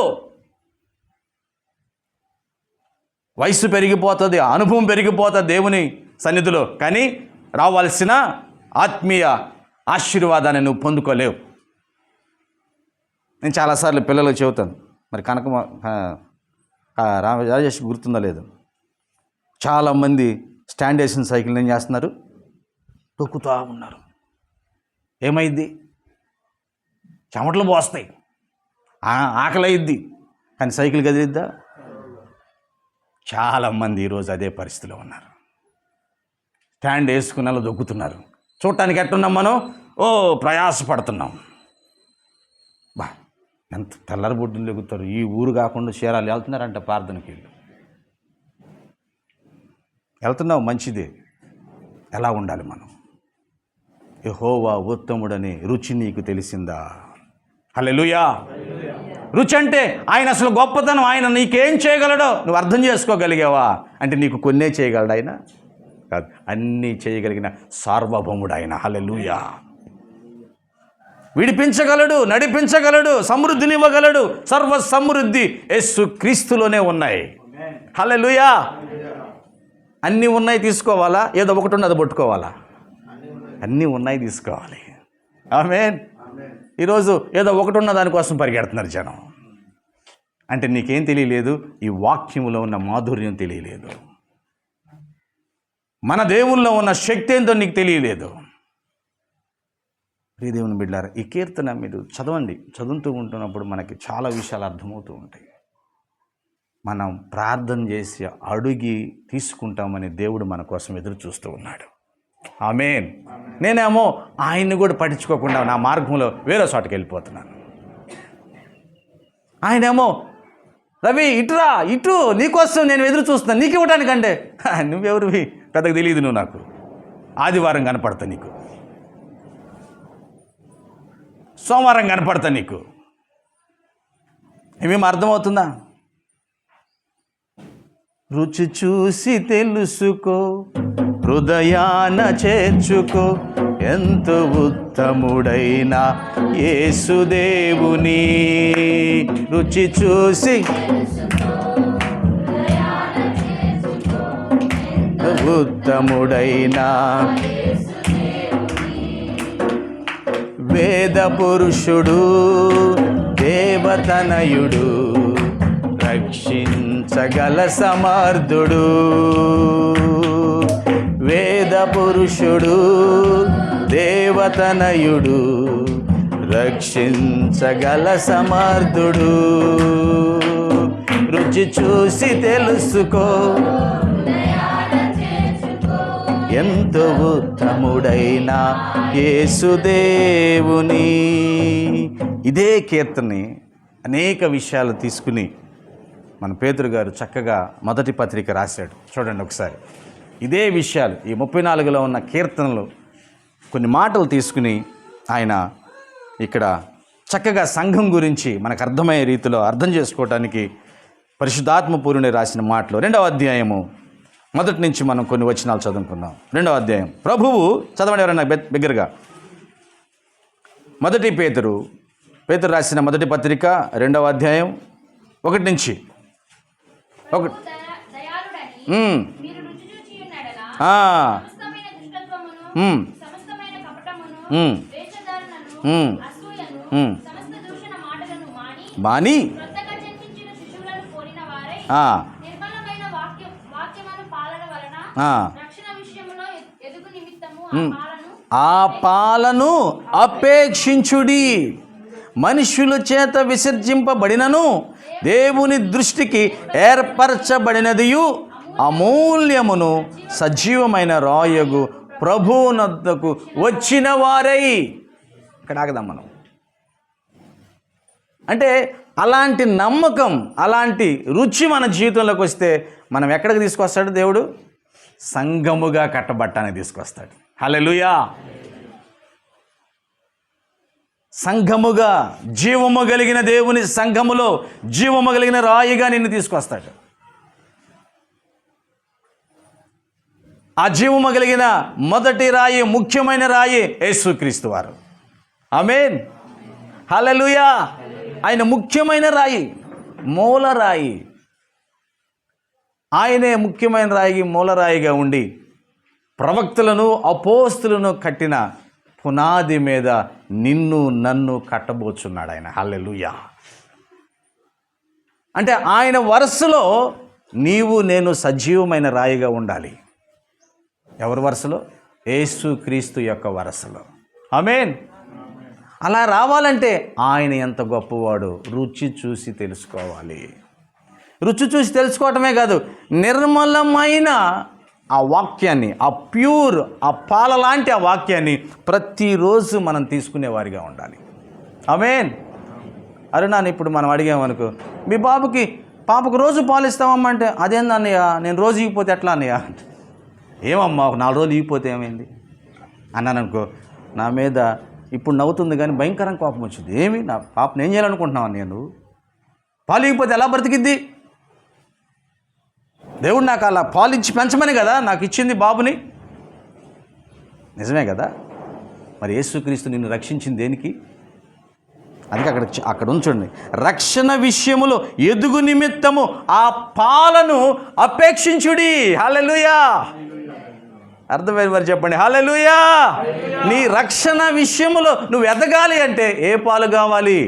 వయసు పెరిగిపోతుంది, అనుభవం పెరిగిపోతుంది దేవుని సన్నిధిలో, కానీ రావాల్సిన ఆత్మీయ ఆశీర్వాదాన్ని నువ్వు పొందుకోలేవు. నేను చాలాసార్లు పిల్లలకు చెబుతాను, మరి రాజేష్ గుర్తుందో లేదు, చాలామంది స్టాండ్ వేసిన సైకిల్ ఏం చేస్తున్నారు, తొక్కుతూ ఉన్నారు. ఏమైద్ది? చెమటలు పోస్తాయి, ఆకలి అయింది, కానీ సైకిల్ కదిలిద్దా? చాలామంది ఈరోజు అదే పరిస్థితిలో ఉన్నారు. స్టాండ్ వేసుకున్న వాళ్ళు దొక్కుతున్నారు. చూడటానికి ఎట్టున్నాం మనం? ప్రయాసపడుతున్నాం. బా ఎంత తెల్లరి బొడ్డులు లెగుతారు. ఈ ఊరు కాకుండా చీరాలు వెళ్తున్నారంట ప్రార్థనకి. వెళ్తున్నావు, మంచిదే. ఎలా ఉండాలి మనం? యెహోవా ఉత్తముడని రుచి నీకు తెలిసిందా? హల్లెలూయా. రుచి అంటే ఆయన అసలు గొప్పతనం, ఆయన నీకేం చేయగలడో నువ్వు అర్థం చేసుకోగలిగావా అంటే నీకు కొన్నే చేయగలడు ఆయన కాదు, అన్నీ చేయగలిగిన సార్వభౌముడు ఆయన. హల్లెలూయా. విడిపించగలడు, నడిపించగలడు, సమృద్ధినివ్వగలడు. సర్వ సమృద్ధి యేసు క్రీస్తులోనే ఉన్నాయి. హల్లెలూయా. అన్నీ ఉన్నాయి తీసుకోవాలా, ఏదో ఒకటి ఉన్నది పట్టుకోవాలా? అన్నీ ఉన్నాయి తీసుకోవాలి. ఆమేన్. ఈరోజు ఏదో ఒకటి ఉన్న దానికోసం పరిగెడుతున్నారు జనం. అంటే నీకేం తెలియలేదు, ఈ వాక్యములో ఉన్న మాధుర్యం తెలియలేదు, మన దేవుల్లో ఉన్న శక్తి ఏంటో నీకు తెలియలేదు. ప్రియ దేవుని బిడ్డలారా, ఈ కీర్తన మీరు చదవండి. చదువుతూ ఉంటున్నప్పుడు మనకి చాలా విషయాలు అర్థమవుతూ ఉంటాయి. మనం ప్రార్థన చేసి అడిగి తీసుకుంటామని దేవుడు మన కోసం ఎదురు చూస్తూ ఉన్నాడు. ఆమేన్. నేనేమో ఆయన్ని కూడా పట్టించుకోకుండా నా మార్గంలో వేరే చోటకి వెళ్ళిపోతున్నాను. ఆయనేమో రవి ఇటురా, ఇటు నీకోసం నేను ఎదురు చూస్తున్నాను, నీకు ఇవ్వడానికంటే. నువ్వెవరివి పెద్దగా తెలియదు, నువ్వు నాకు ఆదివారం కనపడతా, నీకు సోమవారం కనపడతా, నీకు ఏమేమి అర్థమవుతుందా? రుచి చూసి తెలుసుకో, హృదయాన చేర్చుకో, ఎంతో ఉత్తముడైన యేసుదేవుని. రుచి చూసి ఉత్తముడైన వేద పురుషుడు, దేవతనయుడు, రక్షించగల సమర్థుడు. వేద పురుషుడు, దేవతనయుడు, రక్షించగల సమర్థుడు. రుచి చూసి తెలుసుకో, ఎంతో ఉత్తముడైన యేసుదేవుని. ఇదే కీర్తనని అనేక విషయాలు తీసుకుని మన పేతురు గారు చక్కగా మొదటి పత్రిక రాశాడు. చూడండి ఒకసారి ఇదే విషయాలు, ఈ 34లో ఉన్న కీర్తనలు కొన్ని మాటలు తీసుకుని ఆయన ఇక్కడ చక్కగా సంఘం గురించి మనకు అర్థమయ్యే రీతిలో అర్థం చేసుకోవటానికి పరిశుద్ధాత్మ పూర్ణుని రాసిన మాటలు 2వ అధ్యాయము మొదటి నుంచి మనం కొన్ని వచనాలు చదువుకుందాం. 2వ అధ్యాయం. ప్రభువు చదవండి ఎవరైనా బిగ్గరగా. మొదటి పేతురు రాసిన మొదటి పత్రిక 2వ అధ్యాయం 1 నుంచి 1. బాని ఆ పాలను అపేక్షించుడి. మనుషుల చేత విసర్జింపబడినను దేవుని దృష్టికి ఏర్పరచబడినదియు అమూల్యమును సజీవమైన రాయగు ప్రభువునొద్దకు వచ్చిన వారై. ఇక్కడ ఆగదాం మనం. అంటే అలాంటి నమ్మకం, అలాంటి రుచి మన జీవితంలోకి వస్తే మనం ఎక్కడికి తీసుకొస్తాడు దేవుడు? సంఘముగా కట్టబట్టానికి తీసుకొస్తాడు. హల్లెలూయా. సంఘముగా, జీవము కలిగిన దేవుని సంఘములో జీవము కలిగిన రాయిగా నిన్ను తీసుకొస్తాడు. ఆ జీవము కలిగిన మొదటి రాయి, ముఖ్యమైన రాయి యేసుక్రీస్తు వారు. ఆమేన్. హల్లెలూయా. ఆయన ముఖ్యమైన రాయి, మూలరాయి. ఆయనే ముఖ్యమైన రాయి, మూలరాయిగా ఉండి ప్రవక్తలను, అపోస్తులను కట్టిన పునాది మీద నిన్ను నన్ను కట్టబోచున్నాడు ఆయన. హల్లెలూయా. అంటే ఆయన వరుసలో నీవు నేను సజీవమైన రాయిగా ఉండాలి. ఎవరి వరుసలో? యేసుక్రీస్తు యొక్క వరుసలో. ఆమేన్. అలా రావాలంటే ఆయన ఎంత గొప్పవాడు రుచి చూసి తెలుసుకోవాలి. రుచి చూసి తెలుసుకోవటమే కాదు, నిర్మలమైన ఆ వాక్యాన్ని, ఆ ప్యూర్, ఆ పాల లాంటి ఆ వాక్యాన్ని ప్రతిరోజు మనం తీసుకునేవారిగా ఉండాలి. ఆమేన్. అరే నాన్న, ఇప్పుడు మనం అడిగామనుకో, మీ పాపకు రోజు పాలు ఇస్తామమ్మంటే, అదేందన్నయ్య, నేను రోజు ఇగిపోతే ఎట్లా అన్నయ్య? ఏమమ్మా, ఒక 4 రోజులు ఇగిపోతే ఏమైంది అన్నాను అనుకో, నా మీద ఇప్పుడు నవ్వుతుంది కానీ భయంకరంగా కోపం వచ్చింది. ఏమి, నా పాపను ఏం చేయాలనుకుంటున్నావు అన్నయ్య? నువ్వు పాలు ఇగిపోతే ఎలా బ్రతికిద్ది? దేవుడు నాకు అలా పాలు ఇచ్చి పెంచమని కదా నాకు ఇచ్చింది బాబుని. నిజమే కదా. మరి యేసుక్రీస్తు నిన్ను రక్షించింది దేనికి? అందుకే అక్కడ ఉంచండి. రక్షణ విషయములో ఎదుగు నిమిత్తము ఆ పాలను అపేక్షించుడి. హల్లెలూయా. అర్థమైంది మరి చెప్పండి. హల్లెలూయా. నీ రక్షణ విషయములో నువ్వు ఎదగాలి అంటే ఏ పాలు కావాలి?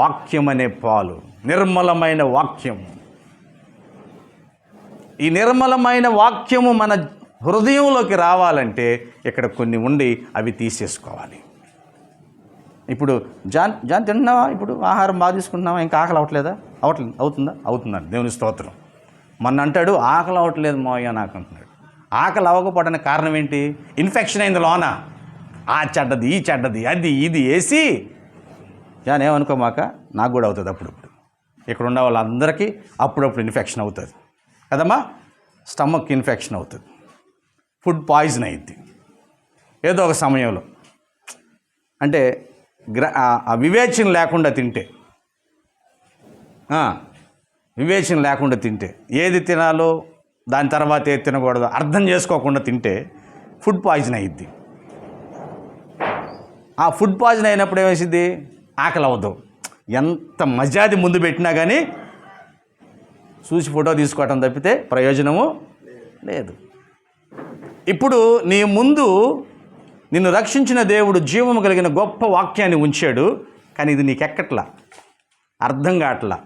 వాక్యం అనే పాలు, నిర్మలమైన వాక్యం. ఈ నిర్మలమైన వాక్యము మన హృదయంలోకి రావాలంటే ఇక్కడ కొన్ని ఉండి అవి తీసేసుకోవాలి. ఇప్పుడు జాన్ తింటున్నావా? ఇప్పుడు ఆహారం బాగా తీసుకుంటున్నావా? ఇంకా ఆకలి అవ్వట్లేదా? అవుతుందా? అవుతుందండి. దేవుని స్తోత్రం. మొన్న అంటాడు, ఆకలి అవ్వట్లేదు మావయ్య నాకు అంటున్నాడు. ఆకలి అవ్వకపోవడానికి కారణం ఏంటి? ఇన్ఫెక్షన్ అయింది లోన. ఆ చెడ్డది, ఈ చెడ్డది, అది ఇది వేసి. జాన్ ఏమనుకోమాక, నాకు కూడా అవుతుంది అప్పుడప్పుడు. ఇక్కడ ఉన్న వాళ్ళందరికీ అప్పుడప్పుడు ఇన్ఫెక్షన్ అవుతుంది కదమ్మా. స్టమక్ ఇన్ఫెక్షన్ అవుతుంది, ఫుడ్ పాయిజన్ అయింది ఏదో ఒక సమయంలో. అంటే వివేచన లేకుండా తింటే, వివేచన లేకుండా తింటే, ఏది తినాలో దాని తర్వాత ఏది తినకూడదో అర్థం చేసుకోకుండా తింటే ఫుడ్ పాయిజన్ అయ్యిద్ది. ఆ ఫుడ్ పాయిజన్ అయినప్పుడు ఏమేసింది? ఆకలి అవ్వదు. ఎంత మజాది ముందు పెట్టినా కానీ చూసి ఫోటో తీసుకోవటం తప్పితే ప్రయోజనము లేదు. ఇప్పుడు నీ ముందు నిన్ను రక్షించిన దేవుడు జీవము కలిగిన గొప్ప వాక్యాన్ని ఉంచాడు, కానీ ఇది నీకు ఎక్కట్లా, అర్థం కావట్లా.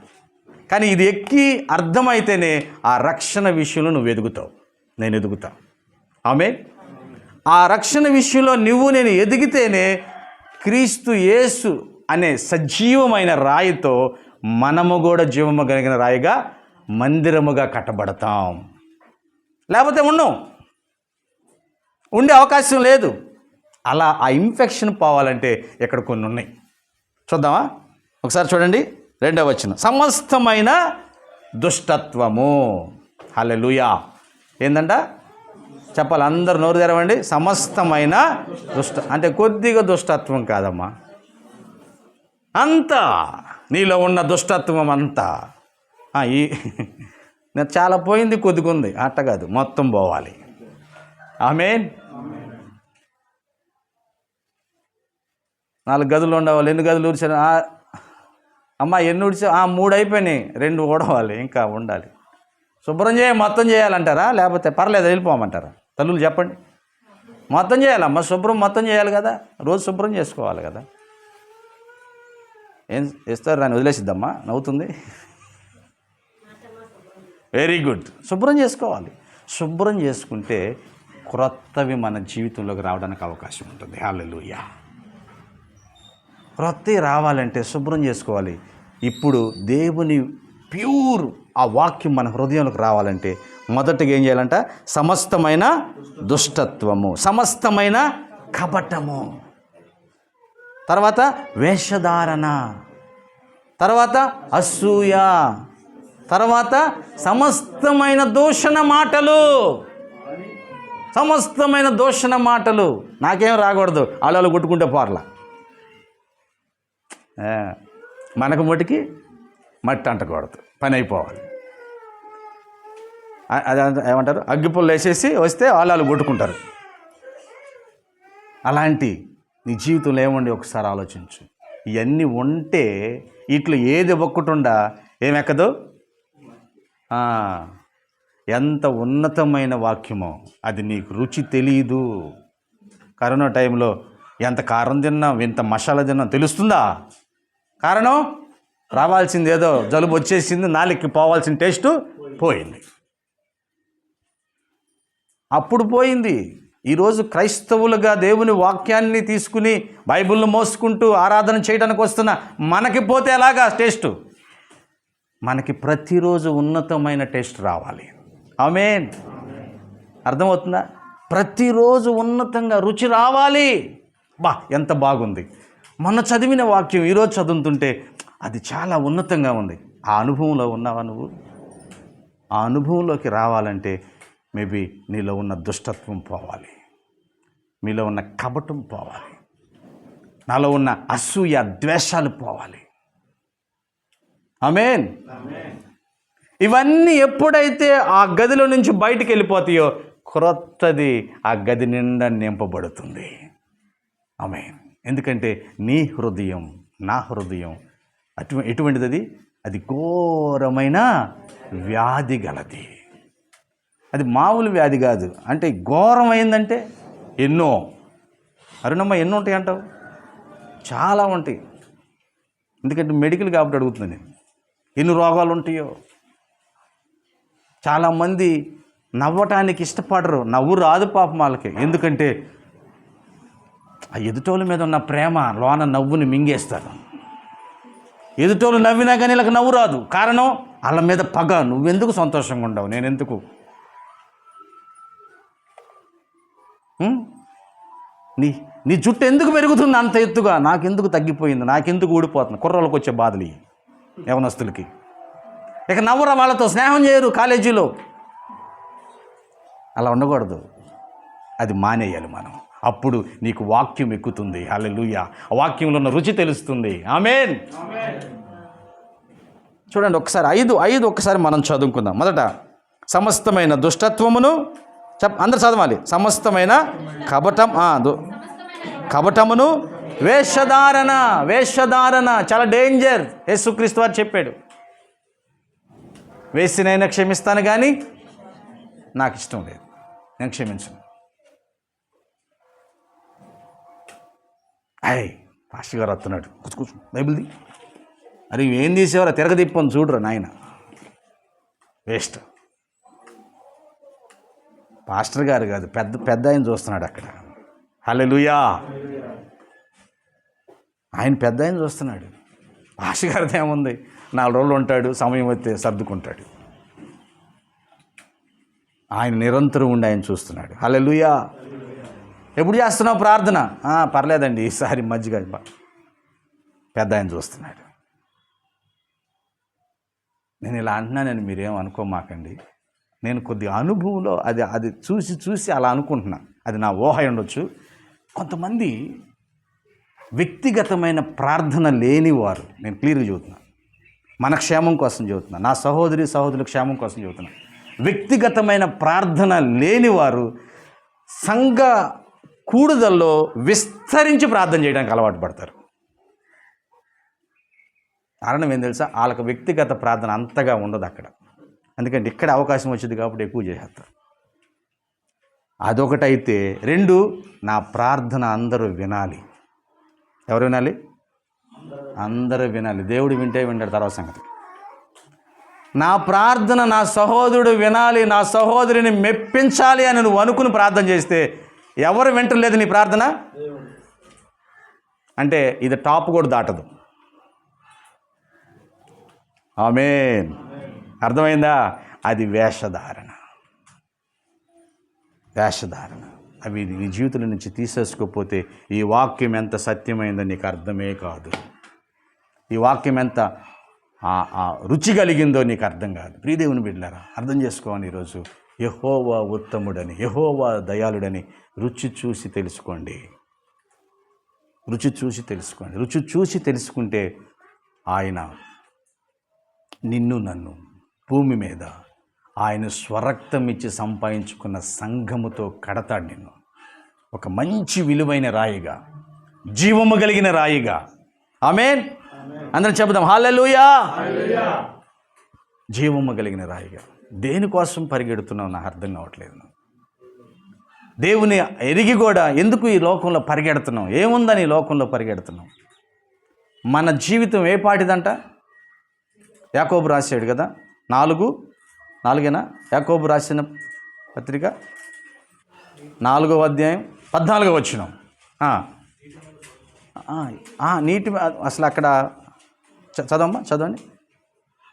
కానీ ఇది ఎక్కి అర్థమైతేనే ఆ రక్షణ విషయంలో నువ్వు ఎదుగుతావు, నేను ఎదుగుతా. ఆమేన్. ఆ రక్షణ విషయంలో నువ్వు నేను ఎదిగితేనే క్రీస్తు యేసు అనే సజీవమైన రాయితో మనము కూడా జీవము కలిగిన రాయిగా, మందిరముగా కట్టబడతాం. లేకపోతే ఉన్నాం. ఉండే అవకాశం లేదు. అలా ఆ ఇన్ఫెక్షన్ పోవాలంటే ఇక్కడ కొన్ని ఉన్నాయి. చూద్దామా? ఒకసారి చూడండి 2వ వచనం. సమస్తమైన దుష్టత్వము. హల్లెలూయా. ఏందంట చెప్పాలి, అందరు నోరు తెరవండి. సమస్తమైన అంటే కొద్దిగా దుష్టత్వం కాదమ్మా, అంతా నీలో ఉన్న దుష్టత్వం అంతా. నేను చాలా పోయింది, కొద్దిగా ఉంది అట్ట కాదు, మొత్తం పోవాలి. ఆమేన్. 4 గదులు ఉండవాలి. ఎన్ని గదులు ఊడ్చాను అమ్మ? ఎన్ని ఊడ్చా? 3 అయిపోయినాయి, 2 ఊడవాలి, ఇంకా ఉండాలి. శుభ్రం మొత్తం చేయాలంటారా? లేకపోతే పర్లేదు వెళ్ళిపోమంటారా? తల్లులు చెప్పండి. మొత్తం చేయాలమ్మా, శుభ్రం మొత్తం చేయాలి కదా, రోజు శుభ్రం చేసుకోవాలి కదా. ఏం ఇస్తారు? దాన్ని వదిలేసిద్దమ్మా, నవ్వుతుంది. Very good. శుభ్రం చేసుకోవాలి. శుభ్రం చేసుకుంటే క్రొత్తవి మన జీవితంలోకి రావడానికి అవకాశం ఉంటుంది. హల్లెలూయా. క్రొత్తవి రావాలంటే శుభ్రం చేసుకోవాలి. ఇప్పుడు దేవుని ప్యూర్ ఆ వాక్యం మన హృదయంలోకి రావాలంటే మొదటగా ఏం చేయాలంట? సమస్తమైన దుష్టత్వము, సమస్తమైన కపటము, తర్వాత వేషధారణ, తర్వాత అసూయ, తర్వాత సమస్తమైన దూషణ మాటలు. సమస్తమైన దూషణ మాటలు. నాకేం రాకూడదు, అలా కొట్టుకుంటే పోర్లా. మనకు మట్టికి మట్టి అంటకూడదు, పని అయిపోవాలి. అదే ఏమంటారు, అగ్గిపుల్లు వేసేసి వస్తే వాళ్ళు కొట్టుకుంటారు. అలాంటి నీ జీవితంలో ఏముండి ఒకసారి ఆలోచించు. ఇవన్నీ ఉంటే ఇట్లా ఏది ఒక్కటుండా ఏమెక్కదు. ఎంత ఉన్నతమైన వాక్యమో అది నీకు రుచి తెలియదు. కరోనా టైంలో ఎంత కారం తిన్నాం, ఎంత మసాలా తిన్నాం తెలుస్తుందా? కారణం రావాల్సింది ఏదో జలుబు వచ్చేసింది, నాలుగుకి పోవాల్సిన టేస్ట్ పోయింది. అప్పుడు పోయింది. ఈరోజు క్రైస్తవులుగా దేవుని వాక్యాన్ని తీసుకుని బైబిల్ను మోసుకుంటూ ఆరాధన చేయడానికి వస్తున్న మనకి పోతే ఎలాగా టేస్ట్? మనకి ప్రతిరోజు ఉన్నతమైన టేస్ట్ రావాలి. ఆమేన్. అర్థమవుతుందా? ప్రతిరోజు ఉన్నతంగా రుచి రావాలి. ఎంత బాగుంది. మొన్న చదివిన వాక్యం ఈరోజు చదువుతుంటే అది చాలా ఉన్నతంగా ఉంది. ఆ అనుభవంలో ఉన్నావా నువ్వు? ఆ అనుభవంలోకి రావాలంటే మేబీ నీలో ఉన్న దుష్టత్వం పోవాలి, మీలో ఉన్న కపటం పోవాలి, నాలో ఉన్న అసూయ ద్వేషాలు పోవాలి. ఆమేన్. ఇవన్నీ ఎప్పుడైతే ఆ గదిలో నుంచి బయటికి వెళ్ళిపోతాయో క్రొత్తది ఆ గది నిండా నింపబడుతుంది. ఆమేన్. ఎందుకంటే నీ హృదయం, నా హృదయం ఎటువంటిది? అది ఘోరమైన వ్యాధి గలది. అది మామూలు వ్యాధి కాదు. అంటే ఘోరమైందంటే ఎన్నో. అరుణమ్మ ఎన్నో ఉంటాయి అంటావు? చాలా ఉంటాయి. ఎందుకంటే మెడికల్ కాబట్టి అడుగుతుంది నేను. ఎన్ని రోగాలు ఉంటాయో. చాలామంది నవ్వటానికి ఇష్టపడరు, నవ్వు రాదు పాపం వాళ్ళకి. ఎందుకంటే ఆ ఎదుటోళ్ళ మీద ఉన్న ప్రేమ లోన నవ్వుని మింగేస్తారు. ఎదుటోళ్ళు నవ్వినా కానీ వీళ్ళకి నవ్వు రాదు. కారణం వాళ్ళ మీద పగ. నువ్వెందుకు సంతోషంగా ఉండవు, నేనెందుకు? నీ జుట్టు ఎందుకు పెరుగుతుంది అంత ఎత్తుగా? నాకెందుకు తగ్గిపోయింది, నాకెందుకు ఊడిపోతుంది? కుర్రోళ్ళకి వచ్చే బాధలు యవనస్తులకి. ఇక నవ్వురా, వాళ్ళతో స్నేహం చేయరు కాలేజీలో. అలా ఉండకూడదు. అది మానేయాలి మనం. అప్పుడు నీకు వాక్యం ఎక్కుతుంది. హల్లెలూయా. ఆ వాక్యంలో ఉన్న రుచి తెలుస్తుంది. ఆమేన్. చూడండి ఒకసారి 5 ఒక్కసారి మనం చదువుకుందాం. మొదట సమస్తమైన దుష్టత్వమును అందరు చదవాలి. సమస్తమైన కపటమును వేషధారణ చాలా డేంజర్. యేసుక్రీస్తు వారు చెప్పాడు, వేసినైనా క్షమిస్తాను కానీ నాకు ఇష్టం లేదు, నేను క్షమించను. పాస్టర్ గారు వస్తున్నాడు, కూర్చో బైబిల్ది. అరే ఏం తీసేవారా, తిరగదిప్పని చూడరా నాయన, వేస్ట్. పాస్టర్ గారు కాదు, పెద్ద ఆయన చూస్తున్నాడు అక్కడ. హల్లెలూయా. ఆయన పెద్ద ఆయన చూస్తున్నాడు. పాస్టర్ గారిది ఏముంది, 4 రోజులు ఉంటాడు, సమయం వస్తే సర్దుకుంటాడు. ఆయన నిరంతరం ఉండి ఆయన చూస్తున్నాడు. హల్లెలూయా. ఎప్పుడు చేస్తున్నావు ప్రార్థన? పర్లేదండి, ఈసారి మజ్జిగ పెద్ద ఆయన చూస్తున్నాడు. నేను ఇలా అంటున్నానని మీరేం అనుకోమాకండి. నేను కొద్దిగా అనుభవంలో అది చూసి అలా అనుకుంటున్నా. అది నా ఊహ ఉండొచ్చు. కొంతమంది వ్యక్తిగతమైన ప్రార్థన లేనివారు, నేను క్లియర్గా చెబుతున్నా, మన క్షేమం కోసం చెబుతున్నా, నా సహోదరుల క్షేమం కోసం చెబుతున్నా. వ్యక్తిగతమైన ప్రార్థన లేనివారు సంఘ కూడుదల్లో విస్తరించి ప్రార్థన చేయడానికి అలవాటు పడతారు. కారణం ఏం తెలుసా? వాళ్ళకి వ్యక్తిగత ప్రార్థన అంతగా ఉండదు అక్కడ. ఎందుకంటే ఇక్కడ అవకాశం వచ్చింది కాబట్టి ఎక్కువ చేసేస్తారు. అదొకటైతే, 2, నా ప్రార్థన అందరూ వినాలి. ఎవరు వినాలి? అందరూ వినాలి. దేవుడు వింటే వింటాడు, తర్వాత సంగతి. నా ప్రార్థన నా సహోదరుడు వినాలి, నా సహోదరిని మెప్పించాలి అని నువ్వు అనుకుని ప్రార్థన చేస్తే ఎవరు వింటలేదు నీ ప్రార్థన అంటే ఇది టాప్ కూడా దాటదు. ఆమేన్. అర్థమైందా? అది వేషధారణ. అవి నీ జీవితం నుంచి తీసేసుకోకపోతే ఈ వాక్యం ఎంత సత్యమైందో నీకు అర్థమే కాదు. ఈ వాక్యం ఎంత రుచి కలిగిందో నీకు అర్థం కాదు. ప్రియదేవుని బిడ్డలారా, అర్థం చేసుకోవాలి. ఈరోజు యెహోవా ఉత్తముడని, యెహోవా దయాళుడని రుచి చూసి తెలుసుకోండి. రుచి చూసి తెలుసుకుంటే ఆయన నిన్ను నన్ను భూమి మీద ఆయన స్వరక్తం ఇచ్చి సంపాదించుకున్న సంఘముతో కడతాడు. నిన్ను ఒక మంచి విలువైన రాయిగా, జీవము కలిగిన రాయిగా. ఆమేన్. అందరం చెబుదాం హల్లెలూయా. జీవము కలిగిన రాయిగా. దేనికోసం పరిగెడుతున్నావు నాకు అర్థం కావట్లేదు. దేవుని ఎరిగి కూడా ఎందుకు ఈ లోకంలో పరిగెడుతున్నాం? ఏముందని ఈ లోకంలో పరిగెడుతున్నాం? మన జీవితం ఏ పాటిదంట? యాకోబు రాశాడు కదా, 4 యాకోబు రాసిన పత్రిక 4వ అధ్యాయం 14వ వచనం. నీటి అసలు అక్కడ చదవండి.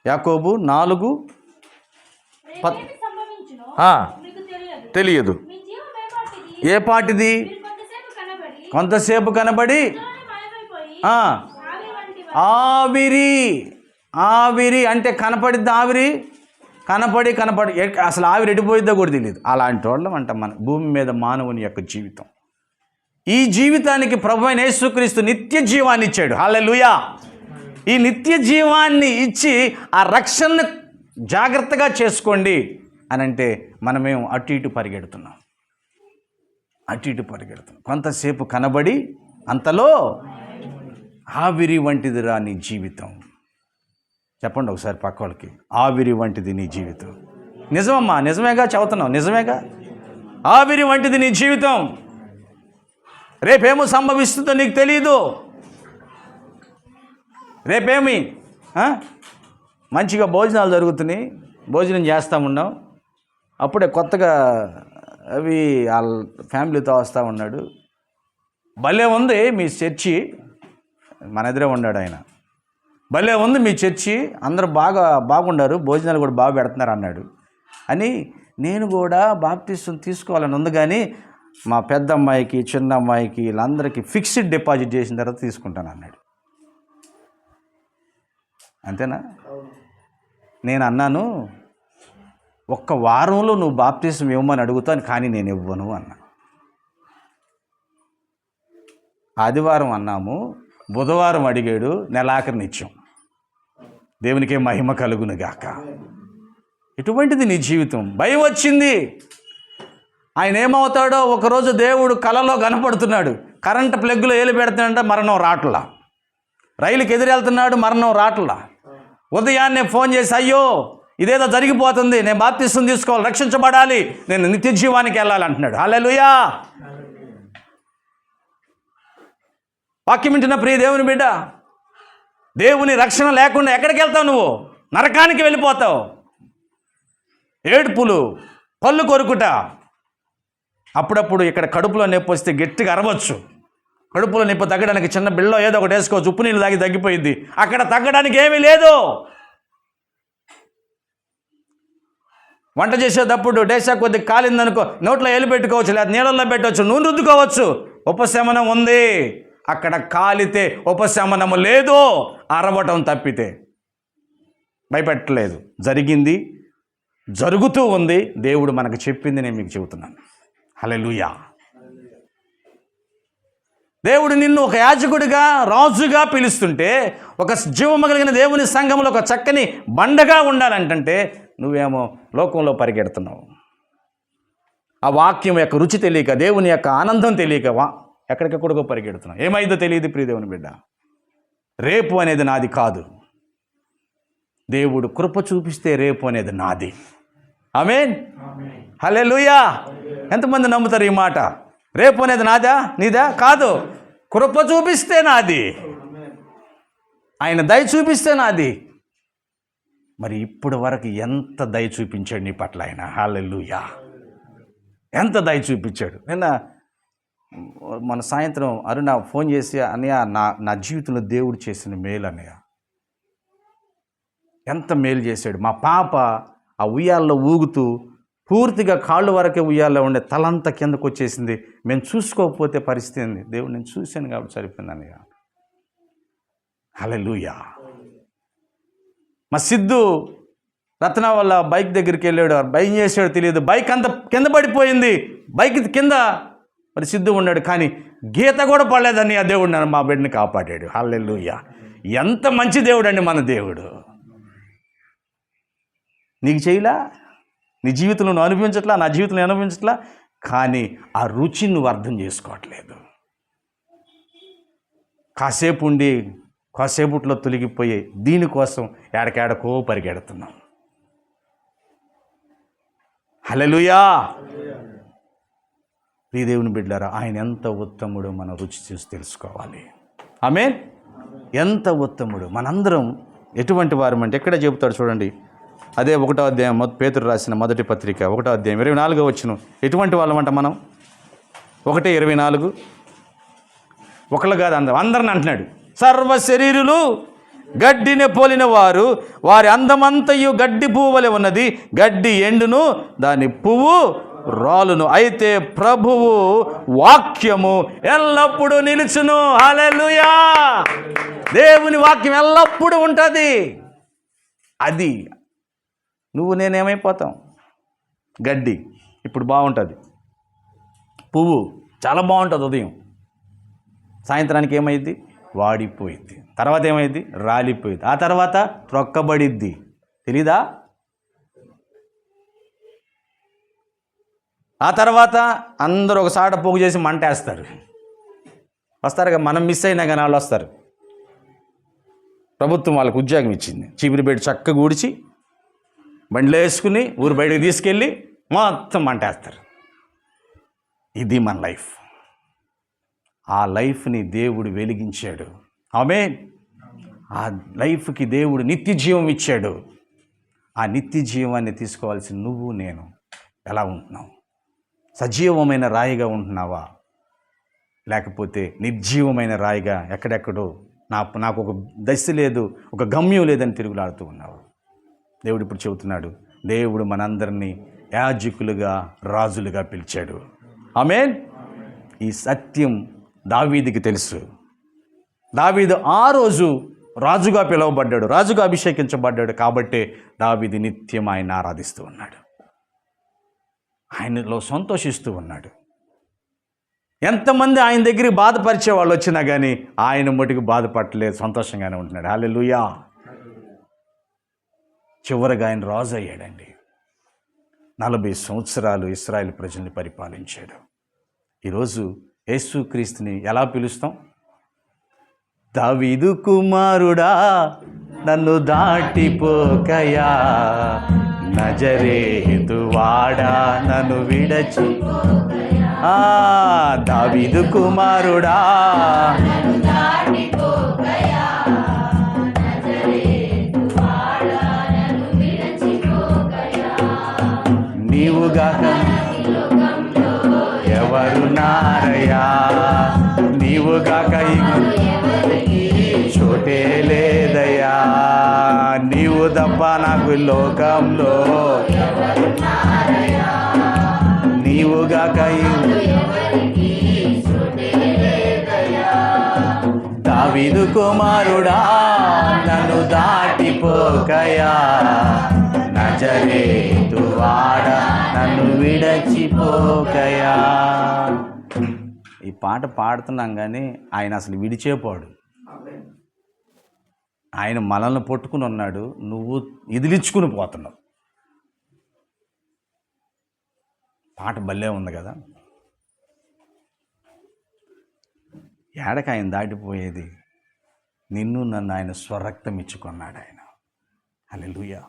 యాకోబు 4 తెలియదు. ఏ పాటిది? కొంతసేపు కనబడి ఆవిరి అంటే కనపడిద్ది. ఆవిరి కనపడి అసలు ఆవిరి ఎడిపోయిద్దో కూడా తెలియదు. అలాంటి వాళ్ళం అంట మన భూమి మీద మానవుని యొక్క జీవితం. ఈ జీవితానికి ప్రభువైన యేసుక్రీస్తు నిత్య జీవాన్ని ఇచ్చాడు. హల్లెలూయా. ఈ నిత్య జీవాన్ని ఇచ్చి ఆ రక్షణను జాగ్రత్తగా చేసుకోండి అని అంటే మనమేం అటు ఇటు పరిగెడుతున్నాం. కొంతసేపు కనబడి అంతలో ఆవిరి వంటిదిరా నీ జీవితం. చెప్పండి ఒకసారి పక్క వాళ్ళకి, ఆవిరి వంటిది నీ జీవితం. నిజమమ్మా, నిజమేగా చదువుతున్నావు, నిజమేగా. ఆవిరి వంటిది నీ జీవితం. రేపేమో సంభవిస్తుందో నీకు తెలీదు. రేపేమి మంచిగా భోజనాలు జరుగుతున్నాయి, భోజనం చేస్తూ ఉన్నాం. అప్పుడే కొత్తగా అవి వాళ్ళ ఫ్యామిలీతో వస్తూ ఉన్నాడు. భలే ఉంది మీ చర్చి, మన ఎదురే ఉన్నాడు ఆయన. భలే ఉంది మీ చర్చి, అందరూ బాగున్నారు, భోజనాలు కూడా బాగా పెడుతున్నారు అన్నాడు. అని నేను కూడా బాప్టిజం తీసుకోవాలని ఉంది, కానీ మా పెద్ద అమ్మాయికి చిన్న అమ్మాయికి వీళ్ళందరికీ ఫిక్స్డ్ డిపాజిట్ చేసిన తర్వాత తీసుకుంటాను అన్నాడు. అంతేనా? నేను అన్నాను, ఒక్క వారంలో నువ్వు బాప్టిజం ఇవ్వమని అడుగుతాను, కానీ నేను ఇవ్వను అన్నా. ఆదివారం అన్నాము, బుధవారం అడిగాడు, నెలాఖరు నిత్యం. దేవునికే మహిమ కలుగును గాక. ఇటువంటిది నీ జీవితం. భయం వచ్చింది. ఆయన ఏమవుతాడో ఒకరోజు దేవుడు కలలో కనపడుతున్నాడు. కరెంటు ప్లగ్లో ఏలు పెడుతున్నాడంటే మరణం రాట్లా. రైలుకి ఎదురెళ్తున్నాడు, మరణం రాట్లా. ఉదయాన్నే ఫోన్ చేసి, అయ్యో ఇదేదో జరిగిపోతుంది, నేను బాప్తిసం తీసుకోవాలి, రక్షించబడాలి, నేను నిత్య జీవానికి వెళ్ళాలంటున్నాడు. హల్లెలూయా. వాక్యం వింటున్న ప్రియ దేవుని బిడ్డ, దేవుని రక్షణ లేకుండా ఎక్కడికి వెళ్తావు? నువ్వు నరకానికి వెళ్ళిపోతావు. ఏడుపులు, పళ్ళు కొరుకుట. అప్పుడప్పుడు ఇక్కడ కడుపులో నొప్పి వస్తే గట్టిగా అరవచ్చు. కడుపులో నొప్పి తగ్గడానికి చిన్న బిళ్ళో ఏదో ఒకటి వేసుకోవచ్చు, ఉప్పు నీళ్ళు తాగి తగ్గిపోయింది. అక్కడ తగ్గడానికి ఏమీ లేదు. వంట చేసేటప్పుడు డేసా కొద్దిగా కాలిందనుకో, నోట్లో ఎలు పెట్టుకోవచ్చు, లేదా నీళ్ళల్లో పెట్టవచ్చు, నూనె రుద్దుకోవచ్చు. ఉపశమనం ఉంది. అక్కడ కాలితే ఉపశమనము లేదు, అరవటం తప్పితే. భయపెట్టలేదు, జరిగింది, జరుగుతూ ఉంది. దేవుడు మనకు చెప్పింది నేను మీకు చెబుతున్నాను. హల్లెలూయా. దేవుడు నిన్ను ఒక యాజకుడిగా, రాజుగా పిలుస్తుంటే, ఒక జీవము కలిగిన దేవుని సంఘంలో ఒక చక్కని బండగా ఉండాలంటే నువ్వేమో లోకంలో పరిగెడుతున్నావు. ఆ వాక్యం యొక్క రుచి తెలియక, దేవుని యొక్క ఆనందం తెలియక ఎక్కడికెక్కడికో పరిగెడుతున్నావు. ఏమైందో తెలియదు ప్రియ దేవుని బిడ్డ. రేపు అనేది నాది కాదు. దేవుడు కృప చూపిస్తే రేపు అనేది నాది. ఆమేన్. హల్లెలూయా. ఎంతమంది నమ్ముతారు ఈ మాట? రేపు అనేది నాదా, నీదా? కాదు. కృప చూపిస్తే నాది, ఆయన దయ చూపిస్తే నాది. మరి ఇప్పటి వరకు ఎంత దయ చూపించాడు నీ పట్ల ఆయన. హల్లెలూయా. ఎంత దయ చూపించాడు. మన సాయంత్రం అరుణ ఫోన్ చేసి, అన్నయ్య నా జీవితంలో దేవుడు చేసిన మేలు అన్నయ్య, ఎంత మేలు చేశాడు. మా పాప ఆ ఉయ్యాల్లో ఊగుతూ పూర్తిగా కాళ్ళు వరకే ఉయ్యాల్లో ఉండే, తలంతా కిందకు వచ్చేసింది. మేము చూసుకోకపోతే పరిస్థితి ఏంది? దేవుడు నేను చూశాను కాబట్టి సరిపోయింది అన్నయ్య. హల్లెలూయా. మా సిద్ధు రత్న వాళ్ళ బైక్ దగ్గరికి వెళ్ళాడు. భయం చేసాడు తెలియదు, బైక్ అంతా కింద పడిపోయింది. బైక్ కింద మరి సిద్ధు ఉన్నాడు, కానీ గీత కూడా పడలేదని ఆ దేవుడు నన్ను, మా బిడ్డని కాపాడాడు. హల్లెలూయా. ఎంత మంచి దేవుడు అండి మన దేవుడు. నీకు చేయలా? నీ జీవితంలో నువ్వు అనుభవించట్లా, నా జీవితంలో అనుభవించట్లా, కానీ ఆ రుచిని నువ్వు అర్థం చేసుకోవట్లేదు. కాసేపు ఉండి కాసేపుట్లో తొలగిపోయే దీనికోసం ఏడకేడకో పరిగెడుతున్నాం. హల్లెలూయా. ప్రియ దేవుని బిడ్డలారా, ఆయన ఎంత ఉత్తముడు మనం రుచి చూసి తెలుసుకోవాలి. ఆమేన్. ఎంత ఉత్తముడు. మనందరం ఎటువంటి వారు అంటే ఎక్కడ చెబుతాడు చూడండి. అదే 1వ అధ్యాయం, పేతురు రాసిన మొదటి పత్రిక 1వ అధ్యాయం 24వ వచనం. ఎటువంటి వాళ్ళమంట మనం? 1:24. ఒకళ్ళు కాదు, అందరిని అంటున్నాడు. సర్వ శరీరులు గడ్డిని పోలిన వారు, వారి అందమంతయు గడ్డి పువ్వు వలె ఉన్నది. గడ్డి ఎండును, దాని పువ్వు రాలును, అయితే ప్రభువు వాక్యము ఎల్లప్పుడూ నిలుచును. హల్లెలూయా. దేవుని వాక్యం ఎల్లప్పుడూ ఉంటుంది. అది నువ్వు నేనేమైపోతాం? గడ్డి ఇప్పుడు బాగుంటుంది, పువ్వు చాలా బాగుంటుంది ఉదయం, సాయంత్రానికి ఏమైద్ది? వాడిపోయిద్ది. తర్వాత ఏమైద్ది? రాలిపోయిద్ది. ఆ తర్వాత త్రొక్కబడిద్ది. తెలీదా? ఆ తర్వాత అందరూ ఒక సాట పోగు చేసి మంటేస్తారు. వస్తారుగా, మనం మిస్ అయినా కానీ వాళ్ళు వస్తారు. ప్రభుత్వం వాళ్ళకు ఉద్యోగం ఇచ్చింది. చీపురు పెట్టి చక్కగా ఊడ్చి బండిలో వేసుకుని ఊరు బయటకు తీసుకెళ్ళి మొత్తం మంటేస్తారు. ఇది మన లైఫ్. ఆ లైఫ్ని దేవుడు వెలిగించాడు. ఆమేన్. ఆ లైఫ్కి దేవుడు నిత్య జీవం ఇచ్చాడు. ఆ నిత్య జీవాన్ని తీసుకోవాల్సిన నువ్వు నేను ఎలా ఉంటున్నావు? సజీవమైన రాయిగా ఉంటున్నావా, లేకపోతే నిర్జీవమైన రాయిగా ఎక్కడెక్కడో నాకు ఒక దశ లేదు, ఒక గమ్యం లేదని తిరుగులాడుతూ ఉన్నావు? దేవుడు ఇప్పుడు చెబుతున్నాడు, దేవుడు మనందరినీ యాజకులుగా, రాజులుగా పిలిచాడు. ఆమేన్. ఈ సత్యం దావీదుకి తెలుసు. దావీదు ఆ రోజు రాజుగా పిలువబడ్డాడు, రాజుగా అభిషేకించబడ్డాడు. కాబట్టే దావీదు నిత్యం ఆయన ఆరాధిస్తూ ఉన్నాడు, ఆయనలో సంతోషిస్తూ ఉన్నాడు. ఎంతమంది ఆయన దగ్గరికి బాధపరిచే వాళ్ళు వచ్చినా కానీ ఆయన మటుకు బాధపడలేదు, సంతోషంగానే ఉంటున్నాడు. హల్లెలూయా. చివరిగా ఆయన రాజు అయ్యాడండి. 40 సంవత్సరాలు ఇశ్రాయేలు ప్రజల్ని పరిపాలించాడు. ఈరోజు యేసుక్రీస్తుని ఎలా పిలుస్తాం? దావీదు కుమారుడా నన్ను దాటిపోకయా, నజరేతు వాడా నన్ను విడచి. దావీదు కుమారుడా నీవుగాక ఎవరున్నారయ్యా, నీవుగాక చోటే లేదయ్యా, నీవు తప్ప నాకు లోకంలో కుమారుడా నన్ను దాటిపోకయా, నజరేతు వాడ నన్ను విడచిపోకయా. ఈ పాట పాడుతున్నాం కానీ ఆయన అసలు విడిచేపోడు. ఆయన మనల్ని పట్టుకుని ఉన్నాడు, నువ్వు ఇదిలించుకుని పోతున్నావు. పాట భలే ఉంది కదా. ఏడకి ఆయన దాటిపోయేది, నిన్ను నన్ను ఆయన స్వరక్తం ఇచ్చుకున్నాడు ఆయన. హల్లెలూయా.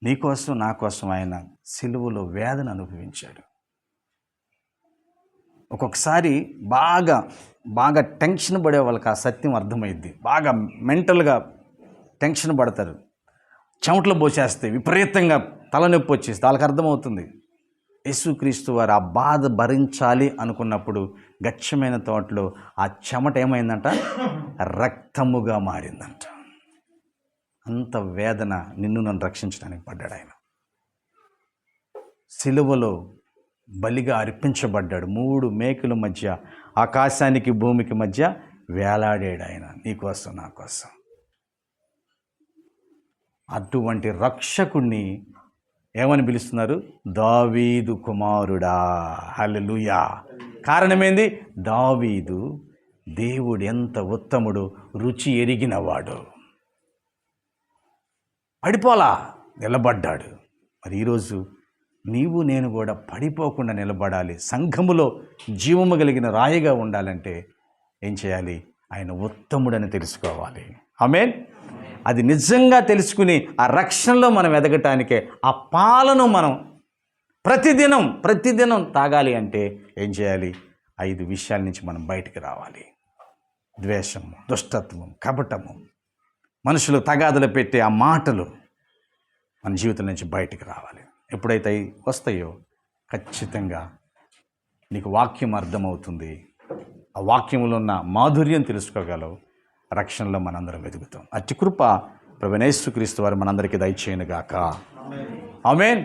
నీకోసం నా కోసం ఆయన సిలువలో వేదన అనుభవించాడు. ఒక్కొక్కసారి బాగా టెన్షన్ పడే వాళ్ళకి ఆ సత్యం అర్థమైద్ది. బాగా మెంటల్గా టెన్షన్ పడతారు, చెమటలు పోసేస్తాయి, విపరీతంగా తలనొప్పి వచ్చేసి వాళ్ళకి అర్థమవుతుంది. యేసుక్రీస్తు వారు ఆ బాధ భరించాలి అనుకున్నప్పుడు గచ్చమైన తోటలో ఆ చెమట ఏమైందంట, రక్తముగా మారిందంట. అంత వేదన నిన్ను నన్ను రక్షించడానికి పడ్డాడు ఆయన. సిలువలో బలిగా అర్పించబడ్డాడు. 3 మేకుల మధ్య, ఆకాశానికి భూమికి మధ్య వేలాడాడు ఆయన నీకోసం నా కోసం. అటువంటి రక్షకుణ్ణి ఏమని పిలుస్తున్నారు? దావీదు కుమారుడా. హల్లెలూయా. కారణమేంది? దావీదు దేవుడు ఎంత ఉత్తముడు, రుచి ఎరిగినవాడు. పడిపోలా, నిలబడ్డాడు. మరి ఈరోజు నీవు నేను కూడా పడిపోకుండా నిలబడాలి, సంఘములో జీవము కలిగిన రాయిగా ఉండాలంటే ఏం చేయాలి? ఆయన ఉత్తముడని తెలుసుకోవాలి. ఆమేన్. అది నిజంగా తెలుసుకుని ఆ రక్షణలో మనం ఎదగటానికే ఆ పాలను మనం ప్రతిదినం తాగాలి అంటే ఏం చేయాలి? 5 విషయాల నుంచి మనం బయటికి రావాలి. ద్వేషము, దుష్టత్వము, కపటము, మనుషులు తగాదులు పెట్టే ఆ మాటలు మన జీవితం నుంచి బయటికి రావాలి. ఎప్పుడైతే వస్తాయో ఖచ్చితంగా నీకు వాక్యం అర్థమవుతుంది. ఆ వాక్యంలో ఉన్న మాధుర్యం తెలుసుకోగలవు. రక్షణలో మనందరం వెతుకుతాం. అట్టి కృప ప్రభువైన యేసుక్రీస్తు వారు మనందరికీ దయచేయునుగాక. ఆమేన్.